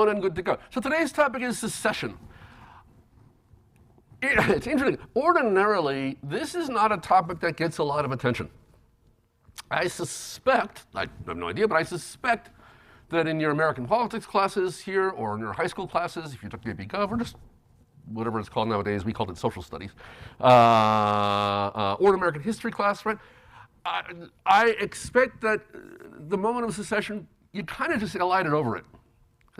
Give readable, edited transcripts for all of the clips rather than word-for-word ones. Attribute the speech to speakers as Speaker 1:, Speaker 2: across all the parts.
Speaker 1: on and good to go. So today's topic is secession. It's interesting. Ordinarily, this is not a topic that gets a lot of attention. I suspect, I have no idea, but I suspect that in your American politics classes here or in your high school classes, if you took the AP Gov or just whatever it's called nowadays, we called it social studies, or an American history class, right? I expect that the moment of secession, you kind of just glided over it.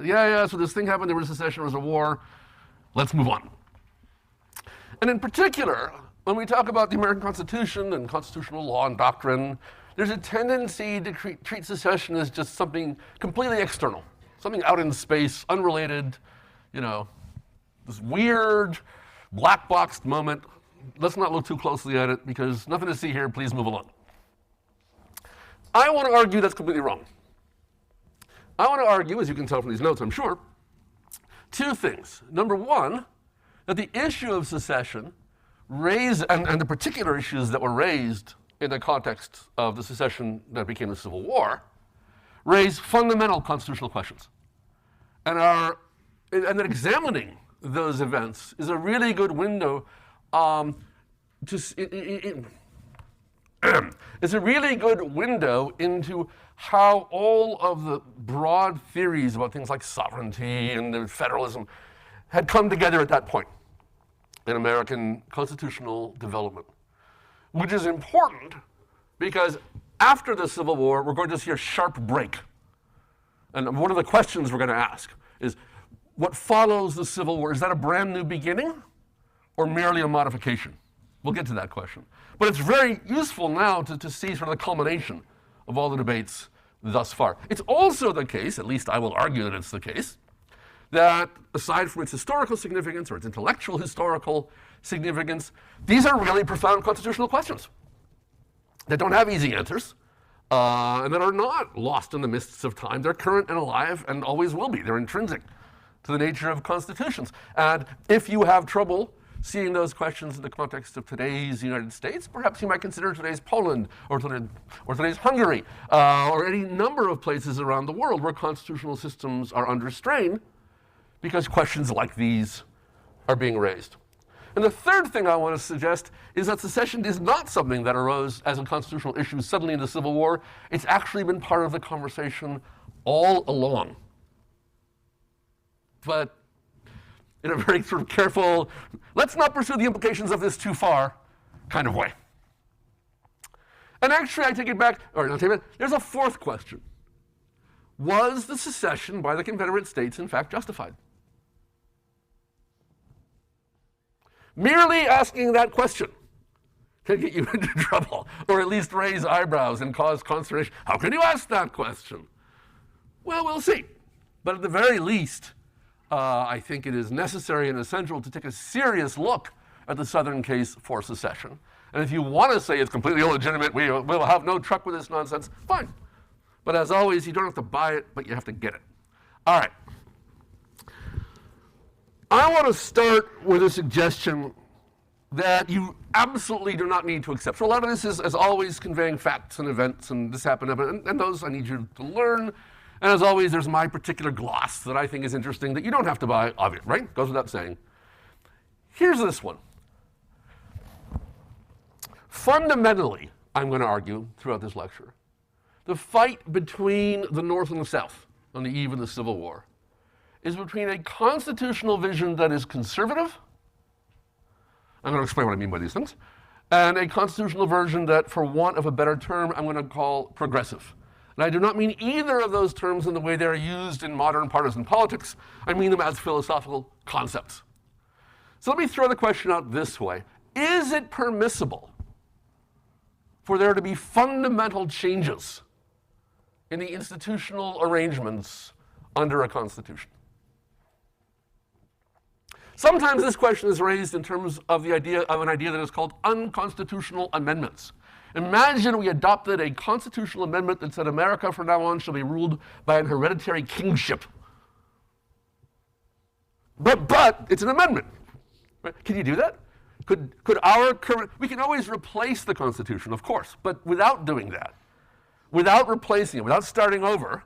Speaker 1: Yeah, so this thing happened, there was secession, there was a war, let's move on. And in particular, when we talk about the American Constitution and constitutional law and doctrine, there's a tendency to treat secession as just something completely external, something out in space, unrelated, this weird, black-boxed moment. Let's not look too closely at it because nothing to see here, please move along. I want to argue that's completely wrong. I want to argue, as you can tell from these notes, I'm sure, two things. Number one, that the issue of secession raised, and the particular issues that were raised in the context of the secession that became the Civil War, raise fundamental constitutional questions. And that examining those events is a really good window it's a really good window into how all of the broad theories about things like sovereignty and federalism had come together at that point in American constitutional development, which is important because after the Civil War, we're going to see a sharp break. And one of the questions we're going to ask is, what follows the Civil War? Is that a brand new beginning or merely a modification? We'll get to that question. But it's very useful now to see sort of the culmination of all the debates thus far. It's also the case, at least I will argue that it's the case, that aside from its historical significance or its intellectual historical significance, these are really profound constitutional questions that don't have easy answers and that are not lost in the mists of time. They're current and alive and always will be. They're intrinsic to the nature of constitutions. And if you have trouble seeing those questions in the context of today's United States, perhaps you might consider today's Poland or today's Hungary or any number of places around the world where constitutional systems are under strain because questions like these are being raised. And the third thing I want to suggest is that secession is not something that arose as a constitutional issue suddenly in the Civil War. It's actually been part of the conversation all along. But in a very sort of careful, let's not pursue the implications of this too far kind of way. And actually, I take it back, or not take it back, there's a fourth question. Was the secession by the Confederate States in fact justified? Merely asking that question can get you into trouble, or at least raise eyebrows and cause consternation. How can you ask that question? Well, we'll see. But at the very least, I think it is necessary and essential to take a serious look at the Southern case for secession. And if you want to say it's completely illegitimate, we'll have no truck with this nonsense, fine. But as always, you don't have to buy it, but you have to get it. All right. I want to start with a suggestion that you absolutely do not need to accept. So a lot of this is, as always, conveying facts and events, and this happened, and those I need you to learn. And as always, there's my particular gloss that I think is interesting that you don't have to buy, obviously, right? Goes without saying. Here's this one. Fundamentally, I'm going to argue throughout this lecture, the fight between the North and the South on the eve of the Civil War is between a constitutional vision that is conservative, I'm going to explain what I mean by these things, and a constitutional version that, for want of a better term, I'm going to call progressive. And I do not mean either of those terms in the way they're used in modern partisan politics. I mean them as philosophical concepts. So let me throw the question out this way. Is it permissible for there to be fundamental changes in the institutional arrangements under a constitution? Sometimes this question is raised in terms of an idea that is called unconstitutional amendments. Imagine we adopted a constitutional amendment that said America from now on shall be ruled by an hereditary kingship. But it's an amendment. Right? Can you do that? Could our current, we can always replace the Constitution, of course, but without doing that, without replacing it, without starting over,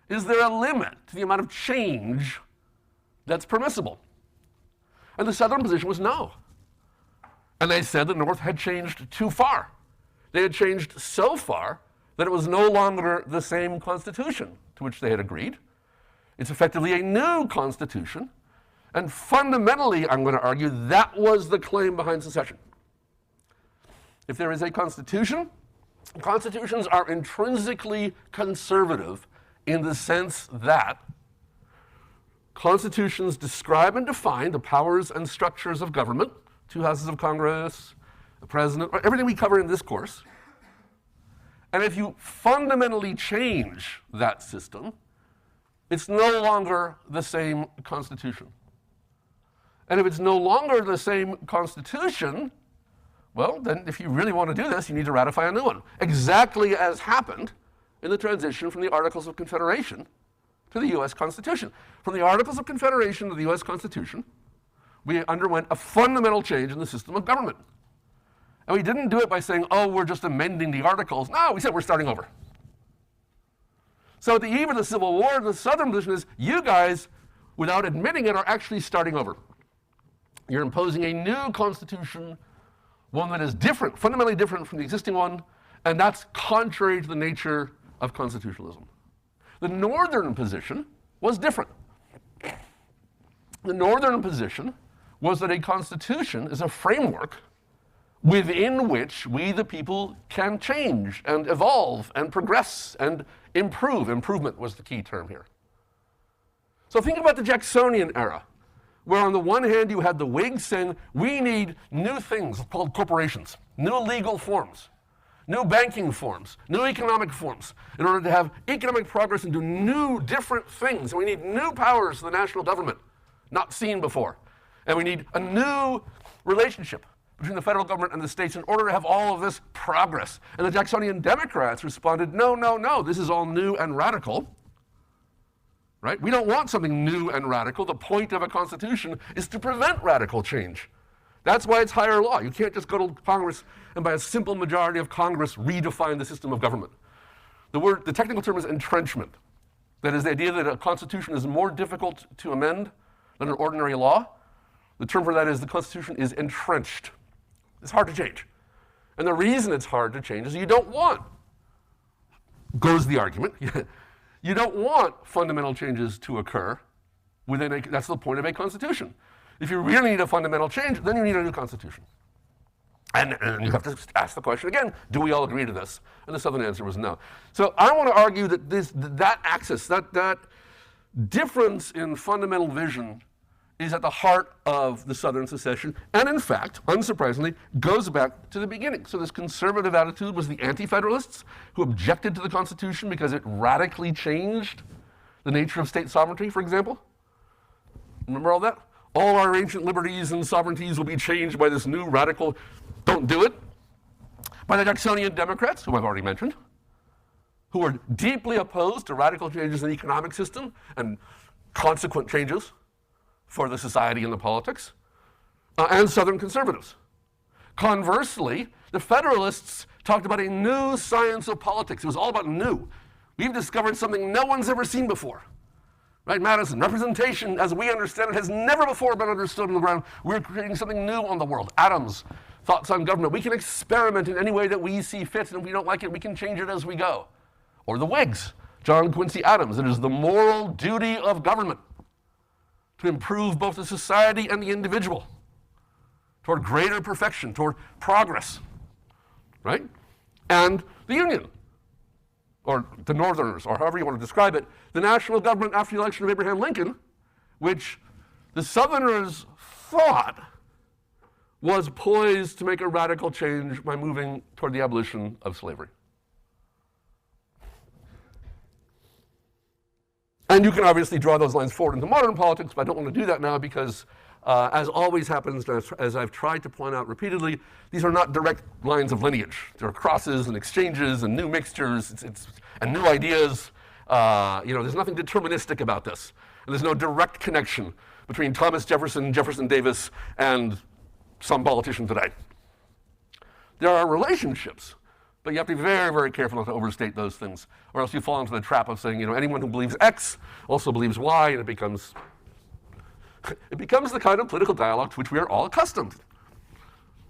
Speaker 1: Is there a limit to the amount of change that's permissible? And the Southern position was no. And they said the North had changed too far. They had changed so far that it was no longer the same Constitution to which they had agreed. It's effectively a new Constitution. And fundamentally, I'm going to argue, that was the claim behind secession. If there is a Constitution, constitutions are intrinsically conservative in the sense that constitutions describe and define the powers and structures of government, two houses of Congress, the president, everything we cover in this course. And if you fundamentally change that system, it's no longer the same Constitution. And if it's no longer the same Constitution, well, then if you really want to do this, you need to ratify a new one. Exactly as happened in the transition from the Articles of Confederation to the U.S. Constitution. From the Articles of Confederation to the U.S. Constitution, we underwent a fundamental change in the system of government. And we didn't do it by saying, oh, we're just amending the Articles. No, we said we're starting over. So at the eve of the Civil War, the Southern position is, you guys, without admitting it, are actually starting over. You're imposing a new Constitution, one that is different, fundamentally different from the existing one, and that's contrary to the nature of constitutionalism. The Northern position was different. The Northern position was that a Constitution is a framework within which we, the people, can change and evolve and progress and improve. Improvement was the key term here. So think about the Jacksonian era, where on the one hand you had the Whigs saying, we need new things called corporations, new legal forms, new banking forms, new economic forms, in order to have economic progress and do new, different things. And we need new powers to the national government, not seen before. And we need a new relationship between the federal government and the states in order to have all of this progress. And the Jacksonian Democrats responded, no, no, no, this is all new and radical. Right? We don't want something new and radical. The point of a constitution is to prevent radical change. That's why it's higher law. You can't just go to Congress and by a simple majority of Congress redefine the system of government. The technical term is entrenchment. That is the idea that a constitution is more difficult to amend than an ordinary law. The term for that is the Constitution is entrenched. It's hard to change. And the reason it's hard to change is you don't want, goes the argument, you don't want fundamental changes to occur within that's the point of a constitution. If you really need a fundamental change, then you need a new constitution. And you have to ask the question again, do we all agree to this? And the Southern answer was no. So I want to argue that that axis, that difference in fundamental vision is at the heart of the Southern secession, and in fact, unsurprisingly, goes back to the beginning. So this conservative attitude was the anti-federalists who objected to the Constitution because it radically changed the nature of state sovereignty, for example. Remember all that? All our ancient liberties and sovereignties will be changed by this new radical, don't do it. By the Jacksonian Democrats, whom I've already mentioned, who were deeply opposed to radical changes in the economic system and consequent changes for the society and the politics, and Southern conservatives. Conversely, the Federalists talked about a new science of politics. It was all about new. We've discovered something no one's ever seen before. Right, Madison, representation as we understand it has never before been understood on the ground. We're creating something new on the world. Adams, thoughts on government. We can experiment in any way that we see fit, and if we don't like it, we can change it as we go. Or the Whigs, John Quincy Adams. It is the moral duty of government to improve both the society and the individual toward greater perfection, toward progress, right? And the Union, or the Northerners, or however you want to describe it, the national government after the election of Abraham Lincoln, which the Southerners thought was poised to make a radical change by moving toward the abolition of slavery. And you can obviously draw those lines forward into modern politics, but I don't want to do that now because, as always happens, as I've tried to point out repeatedly, these are not direct lines of lineage. There are crosses and exchanges and new mixtures and new ideas. There's nothing deterministic about this. And there's no direct connection between Thomas Jefferson, Jefferson Davis, and some politician today. There are relationships, But you have to be very, very careful not to overstate those things, or else you fall into the trap of saying, anyone who believes X also believes Y, and it becomes the kind of political dialogue to which we are all accustomed,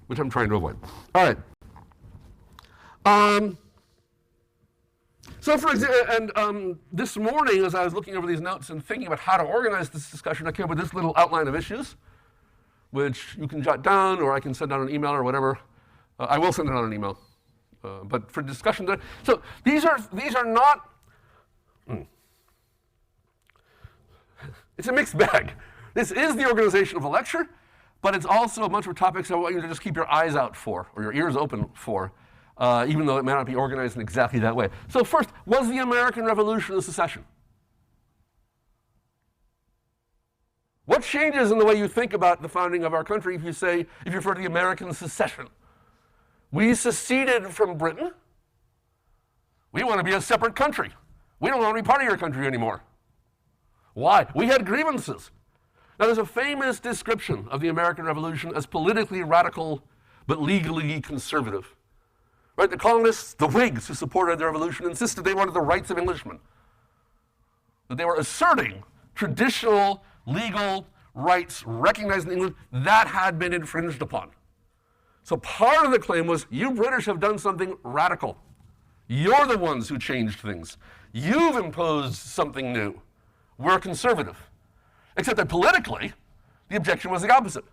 Speaker 1: which I'm trying to avoid. All right. So, for example, and this morning, as I was looking over these notes and thinking about how to organize this discussion, I came up with this little outline of issues, which you can jot down, or I can send out an email or whatever. I will send it out an email. But for discussion today, so these are not. It's a mixed bag. This is the organization of a lecture, but it's also a bunch of topics I want you to just keep your eyes out for, or your ears open for, even though it may not be organized in exactly that way. So first, was the American Revolution a secession? What changes in the way you think about the founding of our country if you refer to the American secession? We seceded from Britain. We want to be a separate country. We don't want to be part of your country anymore. Why? We had grievances. Now, there's a famous description of the American Revolution as politically radical but legally conservative. Right? The colonists, the Whigs who supported the revolution, insisted they wanted the rights of Englishmen. That they were asserting traditional legal rights recognized in England that had been infringed upon. So part of the claim was, you British have done something radical. You're the ones who changed things. You've imposed something new. We're conservative. Except that politically, the objection was the opposite.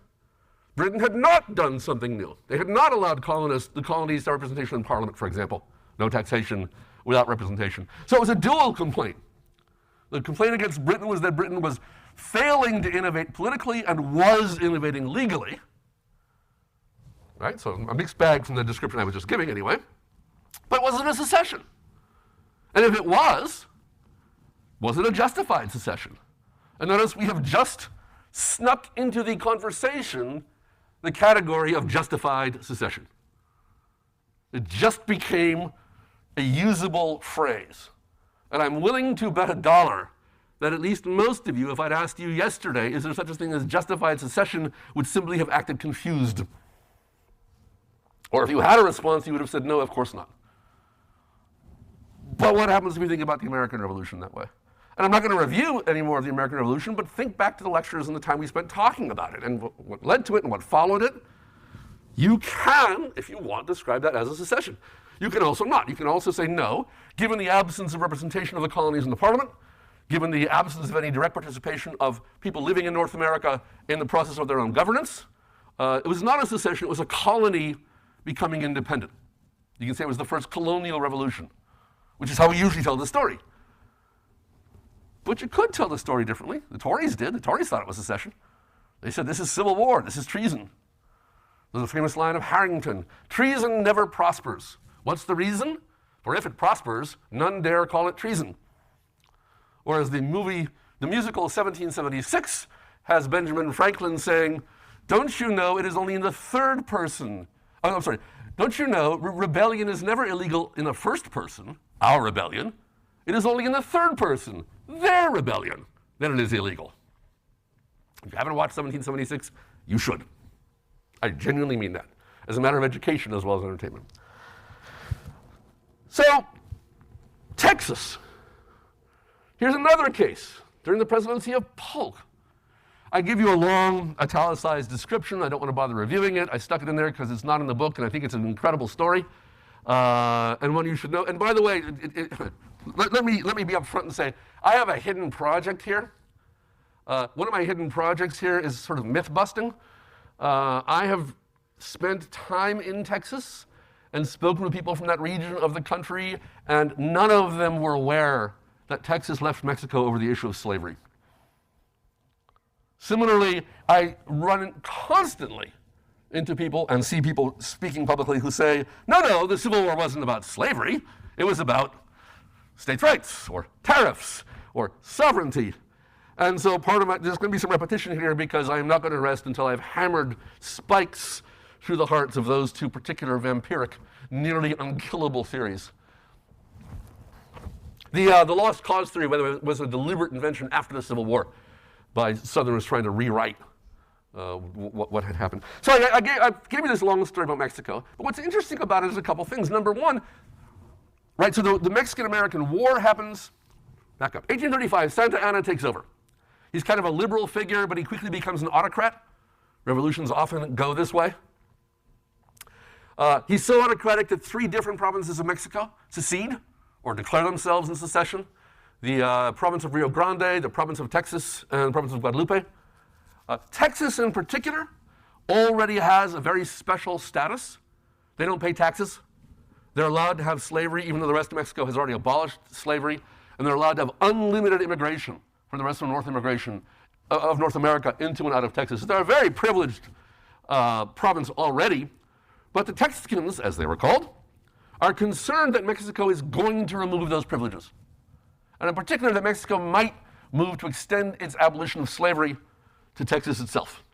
Speaker 1: Britain had not done something new. They had not allowed the colonies to have representation in Parliament, for example. No taxation without representation. So it was a dual complaint. The complaint against Britain was that Britain was failing to innovate politically and was innovating legally. Right? So a mixed bag from the description I was just giving anyway. But was it a secession? And if it was it a justified secession? And notice we have just snuck into the conversation the category of justified secession. It just became a usable phrase. And I'm willing to bet $1 that at least most of you, if I'd asked you yesterday, is there such a thing as justified secession, would simply have acted confused. Or if you had a response, you would have said, no, of course not. But what happens if you think about the American Revolution that way? And I'm not going to review any more of the American Revolution, but think back to the lectures and the time we spent talking about it and what led to it and what followed it. You can, if you want, describe that as a secession. You can also not. You can also say no, given the absence of representation of the colonies in the Parliament, given the absence of any direct participation of people living in North America in the process of their own governance. It was not a secession, it was a colony becoming independent. You can say it was the first colonial revolution, which is how we usually tell the story. But you could tell the story differently. The Tories did. The Tories thought it was secession. They said, this is civil war, this is treason. There's a famous line of Harrington, treason never prospers. What's the reason? For if it prospers, none dare call it treason. Whereas the musical 1776 has Benjamin Franklin saying, don't you know it is only in the third person? Oh, I'm sorry. Don't you know rebellion is never illegal in the first person, our rebellion. It is only in the third person, their rebellion, that it is illegal. If you haven't watched 1776, you should. I genuinely mean that, as a matter of education as well as entertainment. So, Texas. Here's another case during the presidency of Polk. I give you a long italicized description. I don't want to bother reviewing it. I stuck it in there because it's not in the book, and I think it's an incredible story, and one you should know. And by the way, let me be upfront and say, I have a hidden project here. One of my hidden projects here is sort of myth busting. I have spent time in Texas and spoken with people from that region of the country, and none of them were aware that Texas left Mexico over the issue of slavery. Similarly, I run constantly into people and see people speaking publicly who say, no, the Civil War wasn't about slavery. It was about states' rights or tariffs or sovereignty. And so there's going to be some repetition here because I am not going to rest until I've hammered spikes through the hearts of those two particular vampiric, nearly unkillable theories. The lost cause theory, by the way, was a deliberate invention after the Civil War by Southerners trying to rewrite what had happened. So I gave you this long story about Mexico, but what's interesting about it is a couple things. Number one, right, so the Mexican-American War happens, back up, 1835, Santa Anna takes over. He's kind of a liberal figure, but he quickly becomes an autocrat. Revolutions often go this way. He's so autocratic that 3 different provinces of Mexico secede or declare themselves in secession. The province of Rio Grande, the province of Texas, and the province of Guadalupe. Texas in particular already has a very special status. They don't pay taxes. They're allowed to have slavery, even though the rest of Mexico has already abolished slavery, and they're allowed to have unlimited immigration from the rest of North America into and out of Texas. So they're a very privileged province already, but the Texicans, as they were called, are concerned that Mexico is going to remove those privileges. And in particular, that Mexico might move to extend its abolition of slavery to Texas itself.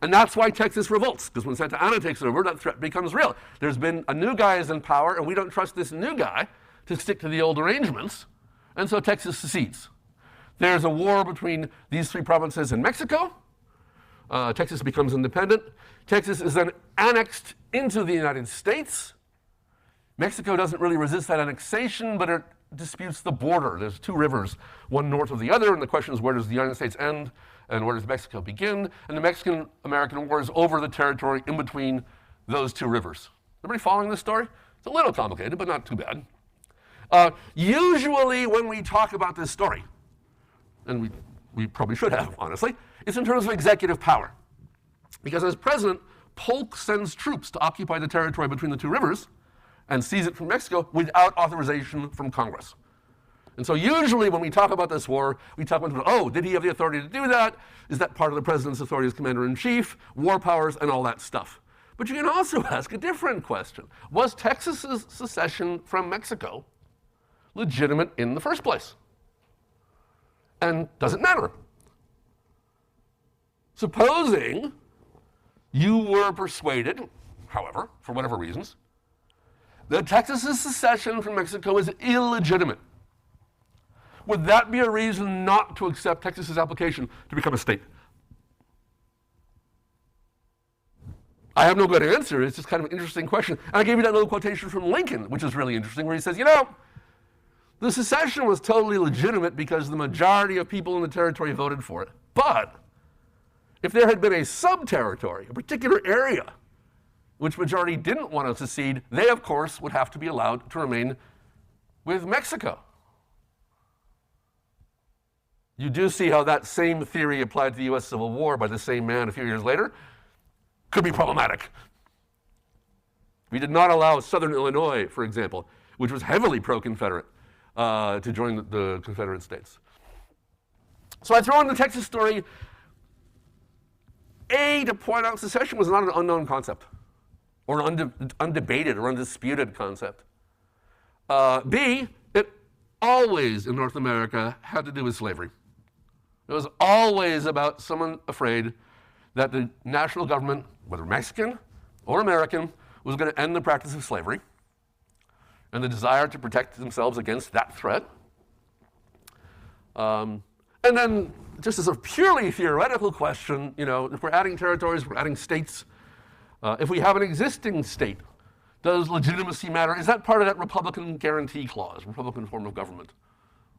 Speaker 1: And that's why Texas revolts, because when Santa Anna takes over, that threat becomes real. There's been a new guy is in power, and we don't trust this new guy to stick to the old arrangements, and so Texas secedes. There's a war between these 3 provinces in Mexico. Texas becomes independent. Texas is then annexed into the United States. Mexico doesn't really resist that annexation, but it disputes the border. There's 2 rivers, one north of the other, and the question is, where does the United States end and where does Mexico begin? And the Mexican-American War is over the territory in between those 2 rivers. Everybody following this story? It's a little complicated, but not too bad. Usually when we talk about this story, and we probably should have, honestly, it's in terms of executive power. Because as president, Polk sends troops to occupy the territory between the 2 rivers and seize it from Mexico without authorization from Congress. And so usually when we talk about this war, we talk about, oh, did he have the authority to do that? Is that part of the president's authority as commander-in-chief, war powers, and all that stuff? But you can also ask a different question. Was Texas's secession from Mexico legitimate in the first place? And does it matter? Supposing you were persuaded, however, for whatever reasons, that Texas's secession from Mexico is illegitimate, would that be a reason not to accept Texas's application to become a state? I have no good answer. It's just kind of an interesting question. And I gave you that little quotation from Lincoln, which is really interesting, where he says, the secession was totally legitimate because the majority of people in the territory voted for it. But if there had been a sub-territory, a particular area, which majority didn't want to secede, they, of course, would have to be allowed to remain with Mexico. You do see how that same theory applied to the U.S. Civil War by the same man a few years later could be problematic. We did not allow Southern Illinois, for example, which was heavily pro-Confederate, to join the Confederate States. So I throw in the Texas story, A, to point out secession was not an unknown concept, or an undebated or undisputed concept. B, it always in North America had to do with slavery. It was always about someone afraid that the national government, whether Mexican or American, was going to end the practice of slavery, and the desire to protect themselves against that threat. And then, just as a purely theoretical question, if we're adding territories, we're adding states, if we have an existing state, does legitimacy matter? Is that part of that Republican guarantee clause, Republican form of government,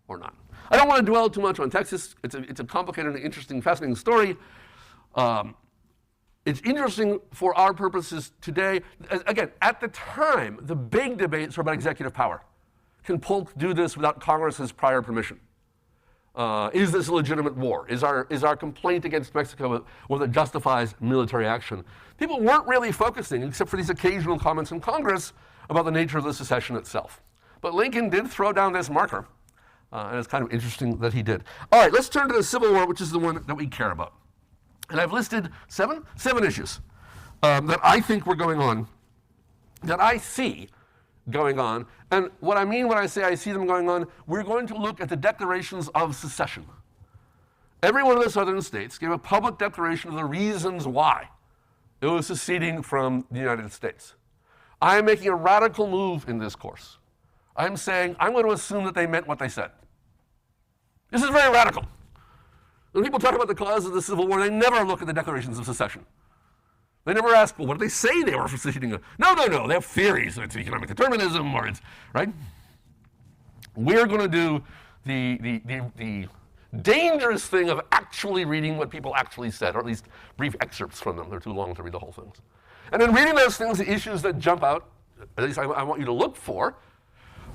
Speaker 1: or not? I don't want to dwell too much on Texas. It's a complicated and interesting, fascinating story. It's interesting for our purposes today. Again, at the time, the big debates were about executive power. Can Polk do this without Congress's prior permission? Is this a legitimate war? Is our complaint against Mexico one that justifies military action? People weren't really focusing, except for these occasional comments in Congress, about the nature of the secession itself. But Lincoln did throw down this marker, and it's kind of interesting that he did. All right, let's turn to the Civil War, which is the one that we care about. And I've listed seven issues that I think were going on, that I see going on. And what I mean when I say I see them going on, we're going to look at the declarations of secession. Every one of the southern states gave a public declaration of the reasons why it was seceding from the United States. I am making a radical move in this course. I'm saying I'm going to assume that they meant what they said. This is very radical. When people talk about the cause of the Civil War, they never look at the declarations of secession. They never ask, well, what did they say they were seceding? No. They have theories. It's economic determinism, or it's, right? We're going to do the dangerous thing of actually reading what people actually said, or at least brief excerpts from them. They're too long to read the whole things. And in reading those things, the issues that jump out, at least I want you to look for,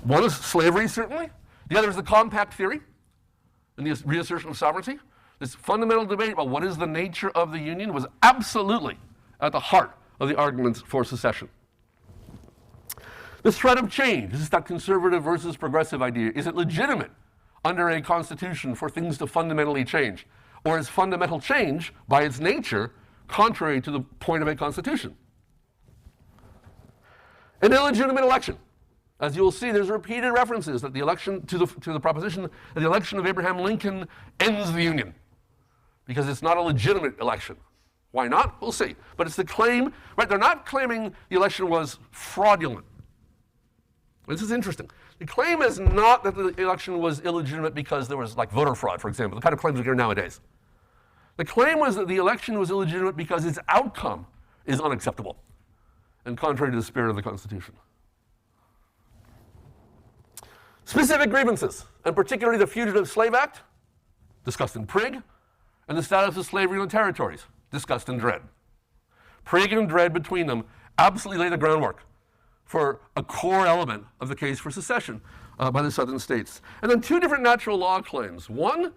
Speaker 1: one is slavery, certainly. The other is the compact theory and the reassertion of sovereignty. This fundamental debate about what is the nature of the Union was absolutely at the heart of the arguments for secession. The threat of change, this is that conservative versus progressive idea. Is it legitimate under a constitution for things to fundamentally change? Or is fundamental change, by its nature, contrary to the point of a constitution? An illegitimate election. As you'll see, there's repeated references that the election to the proposition that the election of Abraham Lincoln ends the Union, because it's not a legitimate election. Why not? We'll see. But it's the claim, right? They're not claiming the election was fraudulent. This is interesting. The claim is not that the election was illegitimate because there was like voter fraud, for example, the kind of claims we hear nowadays. The claim was that the election was illegitimate because its outcome is unacceptable and contrary to the spirit of the Constitution. Specific grievances, and particularly the Fugitive Slave Act, discussed in Prigg, and the status of slavery in the territories, discussed in Dredd. Prigg and Dredd between them absolutely lay the groundwork for a core element of the case for secession by the southern states. And then two different natural law claims. One,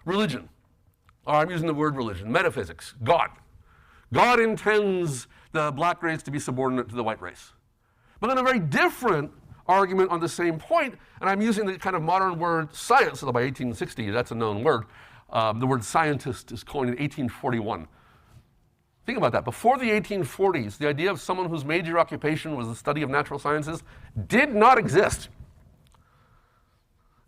Speaker 1: religion, or I'm using the word religion, metaphysics, God. God intends the black race to be subordinate to the white race. But then a very different argument on the same point, and I'm using the kind of modern word science, although by 1860, that's a known word. The word scientist is coined in 1841. Think about that. Before the 1840s, the idea of someone whose major occupation was the study of natural sciences did not exist.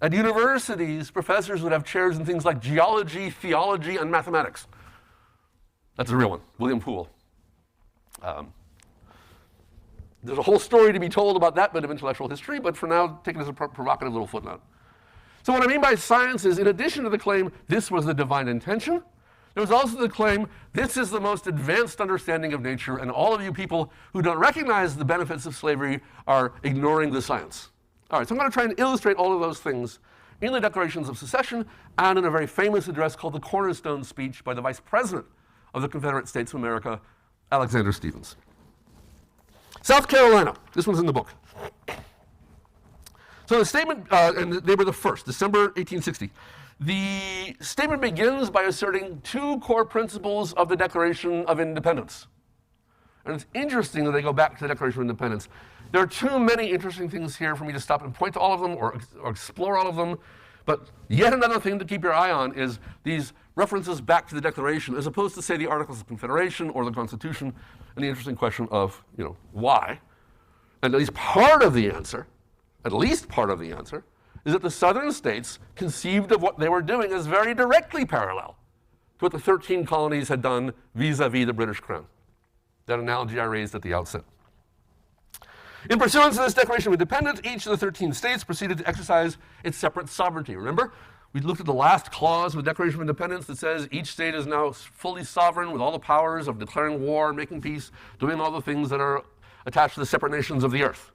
Speaker 1: At universities, professors would have chairs in things like geology, theology, and mathematics. That's a real one, William Poole. There's a whole story to be told about that bit of intellectual history, but for now, take it as a provocative little footnote. So what I mean by science is, in addition to the claim, this was the divine intention, there was also the claim, this is the most advanced understanding of nature, and all of you people who don't recognize the benefits of slavery are ignoring the science. All right, so I'm going to try and illustrate all of those things in the Declarations of Secession and in a very famous address called the Cornerstone Speech by the Vice President of the Confederate States of America, Alexander Stephens. South Carolina, this one's in the book. So the statement, and they were the first, December 1860. The statement begins by asserting two core principles of the Declaration of Independence. And it's interesting that they go back to the Declaration of Independence. There are too many interesting things here for me to stop and point to all of them or explore all of them. But yet another thing to keep your eye on is these references back to the Declaration, as opposed to, say, the Articles of Confederation or the Constitution, and the interesting question of, why. And at least part of the answer, is that the southern states conceived of what they were doing as very directly parallel to what the 13 colonies had done vis-a-vis the British Crown. That analogy I raised at the outset. In pursuance of this Declaration of Independence, each of the 13 states proceeded to exercise its separate sovereignty. Remember, we looked at the last clause of the Declaration of Independence that says each state is now fully sovereign with all the powers of declaring war, making peace, doing all the things that are attached to the separate nations of the earth.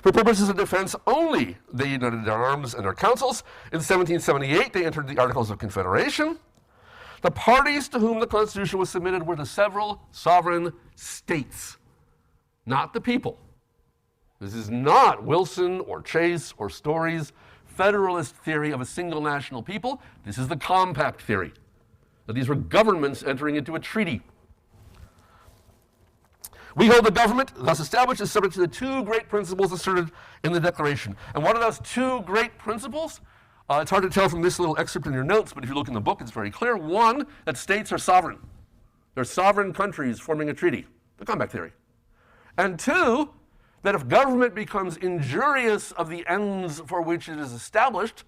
Speaker 1: For purposes of defense only, they united their arms and their councils. In 1778, they entered the Articles of Confederation. The parties to whom the Constitution was submitted were the several sovereign states, not the people. This is not Wilson or Chase or Story's federalist theory of a single national people. This is the compact theory, that these were governments entering into a treaty. We hold the government, thus established, is subject to the two great principles asserted in the Declaration. And what are those two great principles? It's hard to tell from this little excerpt in your notes, but if you look in the book, it's very clear. One, that states are sovereign. They're sovereign countries forming a treaty, the compact theory. And two, that if government becomes injurious of the ends for which it is established,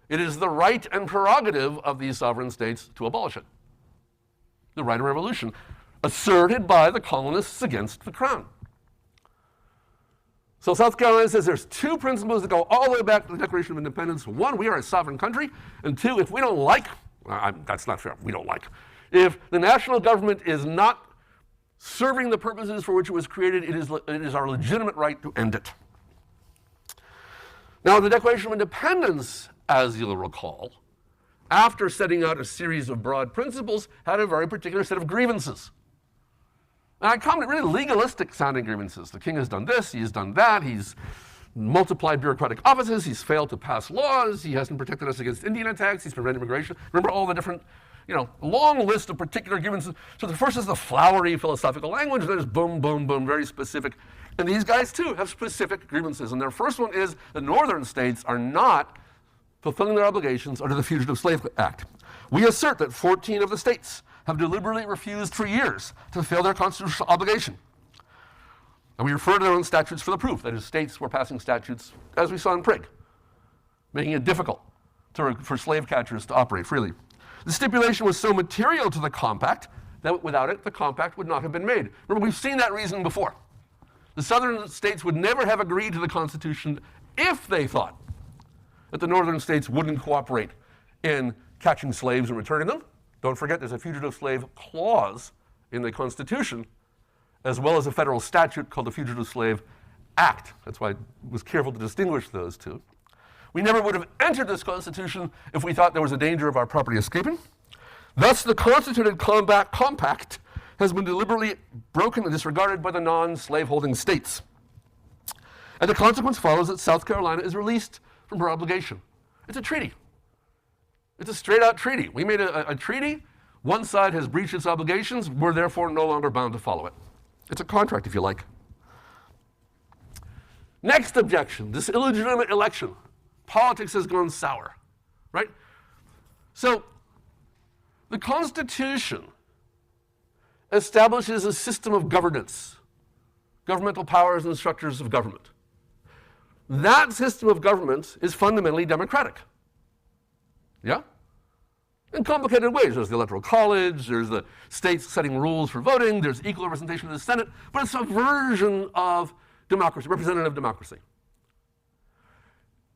Speaker 1: it is the right and prerogative of these sovereign states to abolish it. The right of revolution, asserted by the colonists against the crown. So South Carolina says there's two principles that go all the way back to the Declaration of Independence. One, we are a sovereign country. And two, if we don't like, that's not fair, we don't like. If the national government is not serving the purposes for which it was created, it is our legitimate right to end it. Now, the Declaration of Independence, as you'll recall, after setting out a series of broad principles, had a very particular set of grievances. And I call it really legalistic sounding grievances. The king has done this, he has done that, he's multiplied bureaucratic offices, he's failed to pass laws, he hasn't protected us against Indian attacks, he's prevented immigration. Remember all the different, long list of particular grievances. So the first is the flowery philosophical language, then there's boom, boom, boom, very specific. And these guys too have specific grievances. And their first one is the northern states are not fulfilling their obligations under the Fugitive Slave Act. We assert that 14 of the states have deliberately refused for years to fulfill their constitutional obligation. And we refer to their own statutes for the proof. That is, states were passing statutes, as we saw in Prig, making it difficult for slave catchers to operate freely. The stipulation was so material to the compact that without it, the compact would not have been made. Remember, we've seen that reason before. The southern states would never have agreed to the Constitution if they thought that the northern states wouldn't cooperate in catching slaves and returning them. Don't forget, there's a fugitive slave clause in the Constitution, as well as a federal statute called the Fugitive Slave Act. That's why I was careful to distinguish those two. We never would have entered this Constitution if we thought there was a danger of our property escaping. Thus, the constituted compact has been deliberately broken and disregarded by the non-slaveholding states. And the consequence follows that South Carolina is released from her obligation. It's a treaty. It's a straight-out treaty. We made a treaty. One side has breached its obligations. We're therefore no longer bound to follow it. It's a contract, if you like. Next objection, this illegitimate election. Politics has gone sour, right? So the Constitution establishes a system of governance, governmental powers and structures of government. That system of government is fundamentally democratic. Yeah? In complicated ways. There's the Electoral College, there's the states setting rules for voting, there's equal representation in the Senate, but it's a version of democracy, representative democracy.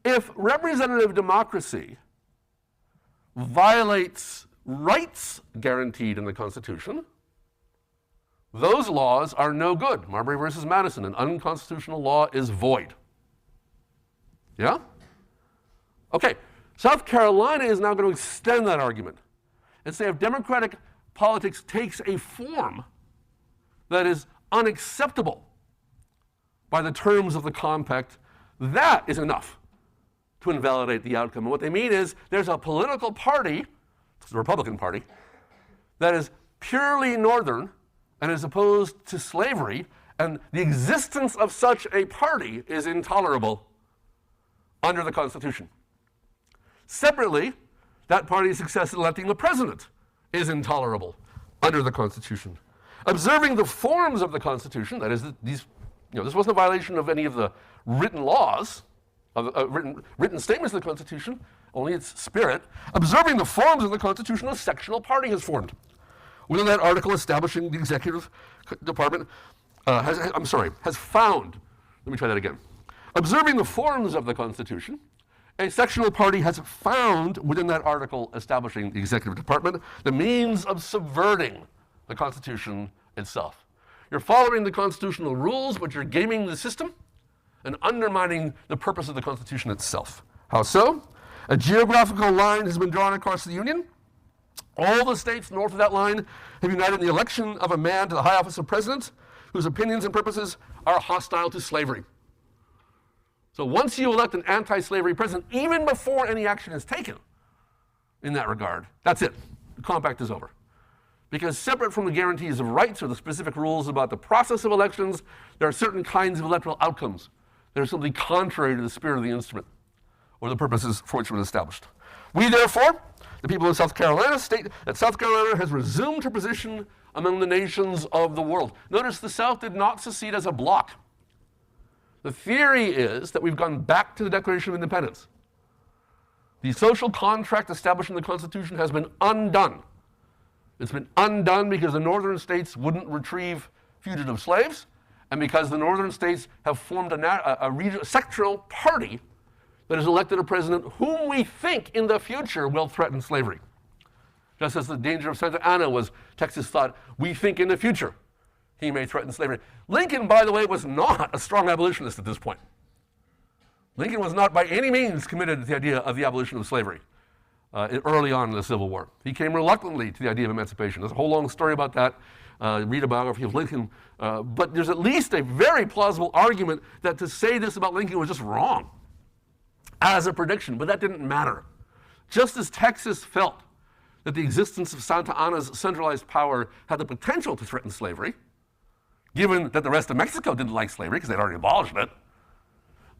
Speaker 1: If representative democracy violates rights guaranteed in the Constitution, those laws are no good. Marbury versus Madison, an unconstitutional law is void. Yeah? Okay, South Carolina is now going to extend that argument and say if democratic politics takes a form that is unacceptable by the terms of the compact, that is enough to invalidate the outcome. And what they mean is there's a political party, it's the Republican Party, that is purely northern and is opposed to slavery, and the existence of such a party is intolerable under the Constitution. Separately, that party's success in electing the president is intolerable under the Constitution. Observing the forms of the Constitution, that is, this wasn't a violation of any of the written laws, of written statements of the Constitution, only its spirit. Observing the forms of the Constitution, a sectional party has formed. Within that article establishing the executive department, has found, let me try that again. Observing the forms of the Constitution, a sectional party has found within that article establishing the executive department the means of subverting the Constitution itself. You're following the constitutional rules, but you're gaming the system and undermining the purpose of the Constitution itself. How so? A geographical line has been drawn across the Union. All the states north of that line have united in the election of a man to the high office of president whose opinions and purposes are hostile to slavery. So once you elect an anti-slavery president, even before any action is taken in that regard, that's it. The compact is over. Because separate from the guarantees of rights or the specific rules about the process of elections, there are certain kinds of electoral outcomes that are simply contrary to the spirit of the instrument or the purposes for which it was established. We, therefore, the people of South Carolina, state that South Carolina has resumed her position among the nations of the world. Notice the South did not secede as a bloc. The theory is that we've gone back to the Declaration of Independence. The social contract established in the Constitution has been undone. It's been undone because the northern states wouldn't retrieve fugitive slaves, and because the northern states have formed a sectoral party that has elected a president whom we think in the future will threaten slavery. Just as the danger of Santa Anna was, Texas thought, we think in the future he may threaten slavery. Lincoln, by the way, was not a strong abolitionist at this point. Lincoln was not by any means committed to the idea of the abolition of slavery early on in the Civil War. He came reluctantly to the idea of emancipation. There's a whole long story about that. Read a biography of Lincoln. But there's at least a very plausible argument that to say this about Lincoln was just wrong as a prediction, but that didn't matter. Just as Texas felt that the existence of Santa Anna's centralized power had the potential to threaten slavery, given that the rest of Mexico didn't like slavery because they'd already abolished it,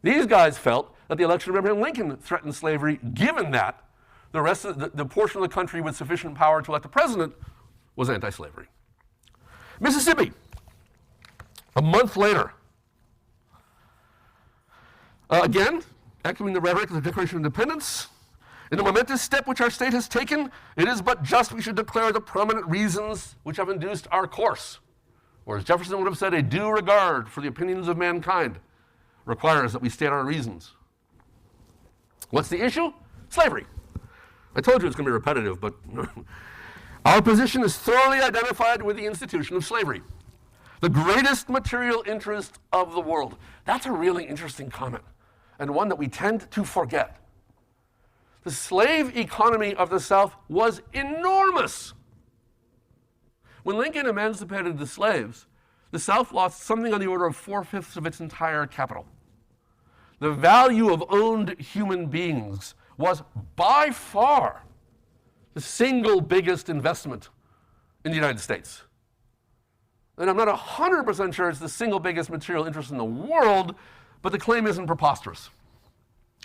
Speaker 1: these guys felt that the election of Abraham Lincoln threatened slavery, given that the rest of the portion of the country with sufficient power to elect a president was anti-slavery. Mississippi, a month later. Again, echoing the rhetoric of the Declaration of Independence, in the momentous step which our state has taken, it is but just we should declare the prominent reasons which have induced our course. Or as Jefferson would have said, a due regard for the opinions of mankind requires that we state our reasons. What's the issue? Slavery. I told you it's going to be repetitive, but our position is thoroughly identified with the institution of slavery, the greatest material interest of the world. That's a really interesting comment, and one that we tend to forget. The slave economy of the South was enormous. When Lincoln emancipated the slaves, the South lost something on the order of 4/5 of its entire capital. The value of owned human beings was by far the single biggest investment in the United States. And I'm not 100% sure it's the single biggest material interest in the world, but the claim isn't preposterous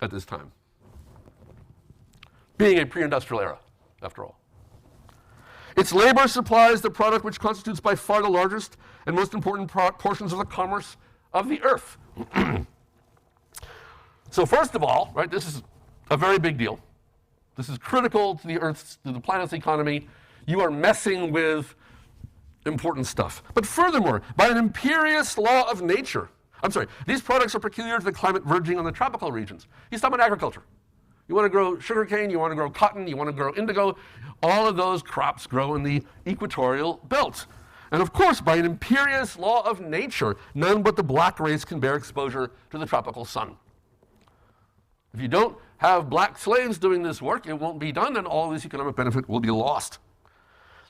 Speaker 1: at this time, being a pre-industrial era, after all. Its labor supplies the product which constitutes by far the largest and most important portions of the commerce of the earth. So first of all, right, this is a very big deal. This is critical to the planet's economy. You are messing with important stuff. But furthermore, by an imperious law of nature, these products are peculiar to the climate verging on the tropical regions. He's talking about agriculture. You want to grow sugarcane, you want to grow cotton, you want to grow indigo. All of those crops grow in the equatorial belt. And of course, by an imperious law of nature, none but the black race can bear exposure to the tropical sun. If you don't have black slaves doing this work, it won't be done, and all this economic benefit will be lost.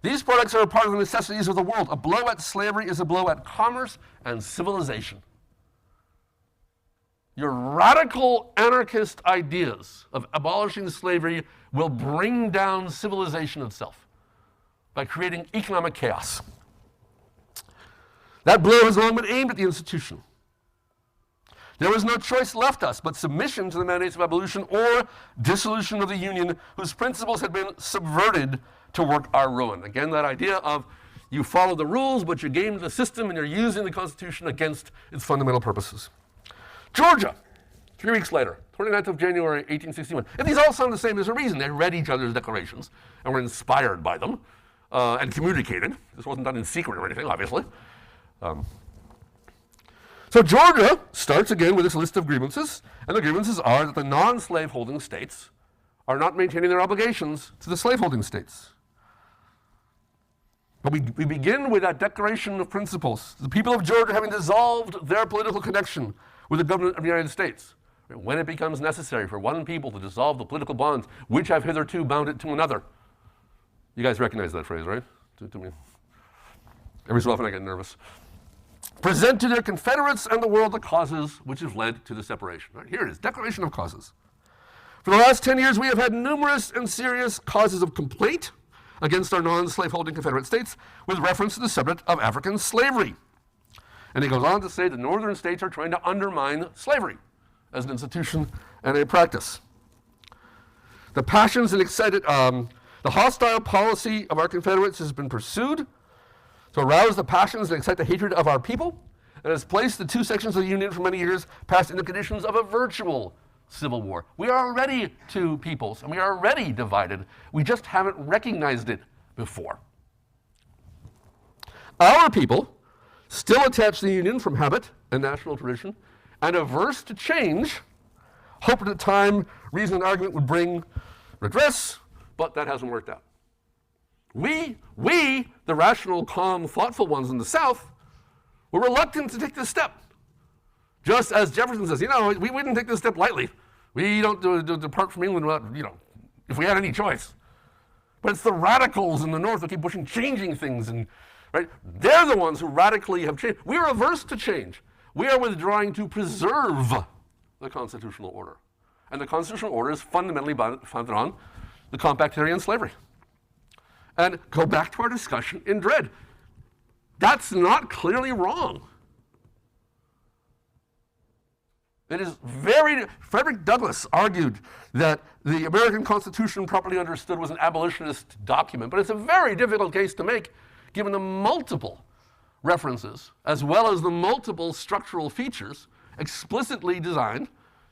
Speaker 1: These products are a part of the necessities of the world. A blow at slavery is a blow at commerce and civilization. Your radical anarchist ideas of abolishing slavery will bring down civilization itself by creating economic chaos. That blow has long been aimed at the institution. There was no choice left us but submission to the mandates of abolition or dissolution of the Union, whose principles had been subverted to work our ruin. Again, that idea of you follow the rules, but you game the system and you're using the Constitution against its fundamental purposes. Georgia, 3 weeks later, 29th of January, 1861. If these all sound the same, there's a reason. They read each other's declarations and were inspired by them and communicated. This wasn't done in secret or anything, obviously. So Georgia starts again with its list of grievances, and the grievances are that the non-slaveholding states are not maintaining their obligations to the slaveholding states. But we begin with that declaration of principles. The people of Georgia having dissolved their political connection with the government of the United States, when it becomes necessary for one people to dissolve the political bonds which have hitherto bound it to another. You guys recognize that phrase, right? To me. Every so often I get nervous. Present to their confederates and the world the causes which have led to the separation. Right, here it is, Declaration of Causes. For the last 10 years, we have had numerous and serious causes of complaint against our non-slaveholding Confederate states with reference to the subject of African slavery. And he goes on to say the northern states are trying to undermine slavery as an institution and a practice. The passions and excited, the hostile policy of our Confederates has been pursued to arouse the passions and excite the hatred of our people, and has placed the two sections of the Union for many years past into conditions of a virtual civil war. We are already two peoples, and we are already divided. We just haven't recognized it before. Our people still attached to the Union from habit and national tradition, and averse to change, hoped at the time reason and argument would bring redress, but that hasn't worked out. We, the rational, calm, thoughtful ones in the South, were reluctant to take this step. Just as Jefferson says, we wouldn't take this step lightly. We don't depart from England without, if we had any choice. But it's the radicals in the North that keep pushing, changing things, and right? They're the ones who radically have changed. We are averse to change. We are withdrawing to preserve the constitutional order. And the constitutional order is fundamentally founded on the compact theory and slavery. And go back to our discussion in Dred. That's not clearly wrong. It is Frederick Douglass argued that the American Constitution, properly understood, was an abolitionist document, but it's a very difficult case to make given the multiple references, as well as the multiple structural features explicitly designed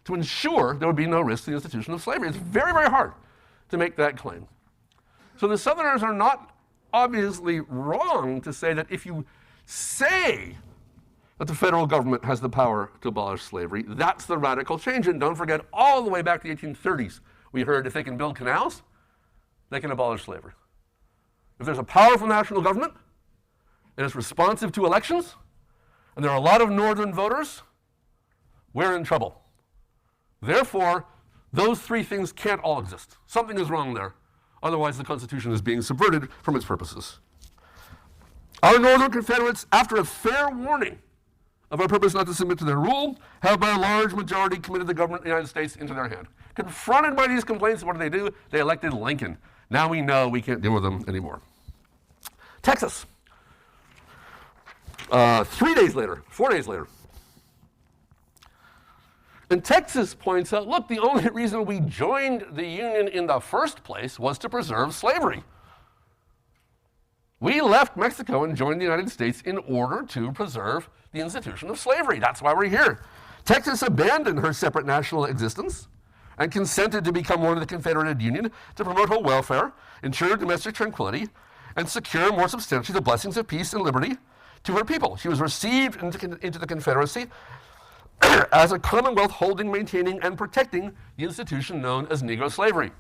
Speaker 1: to ensure there would be no risk to the institution of slavery. It's very, very hard to make that claim. So the Southerners are not obviously wrong to say that if you say that the federal government has the power to abolish slavery, that's the radical change. And don't forget, all the way back to the 1830s, we heard if they can build canals, they can abolish slavery. If there's a powerful national government and it's responsive to elections, and there are a lot of northern voters, we're in trouble. Therefore, those three things can't all exist. Something is wrong there. Otherwise, the Constitution is being subverted from its purposes. Our Northern Confederates, after a fair warning of our purpose not to submit to their rule, have by a large majority committed the government of the United States into their hand. Confronted by these complaints, what do? They elected Lincoln. Now we know we can't deal with them anymore. Texas. 4 days later. And Texas points out, look, the only reason we joined the Union in the first place was to preserve slavery. We left Mexico and joined the United States in order to preserve the institution of slavery. That's why we're here. Texas abandoned her separate national existence and consented to become one of the Confederated Union to promote whole welfare, ensure domestic tranquility, and secure more substantially the blessings of peace and liberty to her people. She was received into the Confederacy as a commonwealth holding, maintaining, and protecting the institution known as Negro slavery.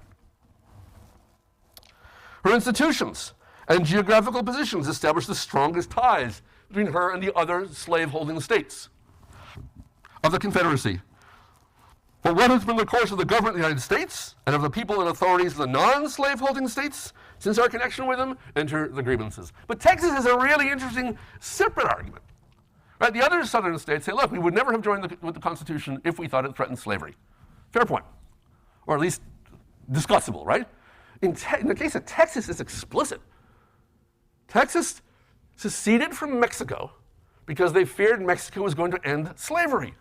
Speaker 1: Her institutions and geographical positions established the strongest ties between her and the other slave-holding states of the Confederacy. For what has been the course of the government of the United States and of the people and authorities of the non-slave-holding states since our connection with them, enter the grievances. But Texas has a really interesting separate argument. Right? The other southern states say, look, we would never have joined with the Constitution if we thought it threatened slavery. Fair point. Or at least discussable, right? In the case of Texas, it's explicit. Texas seceded from Mexico because they feared Mexico was going to end slavery.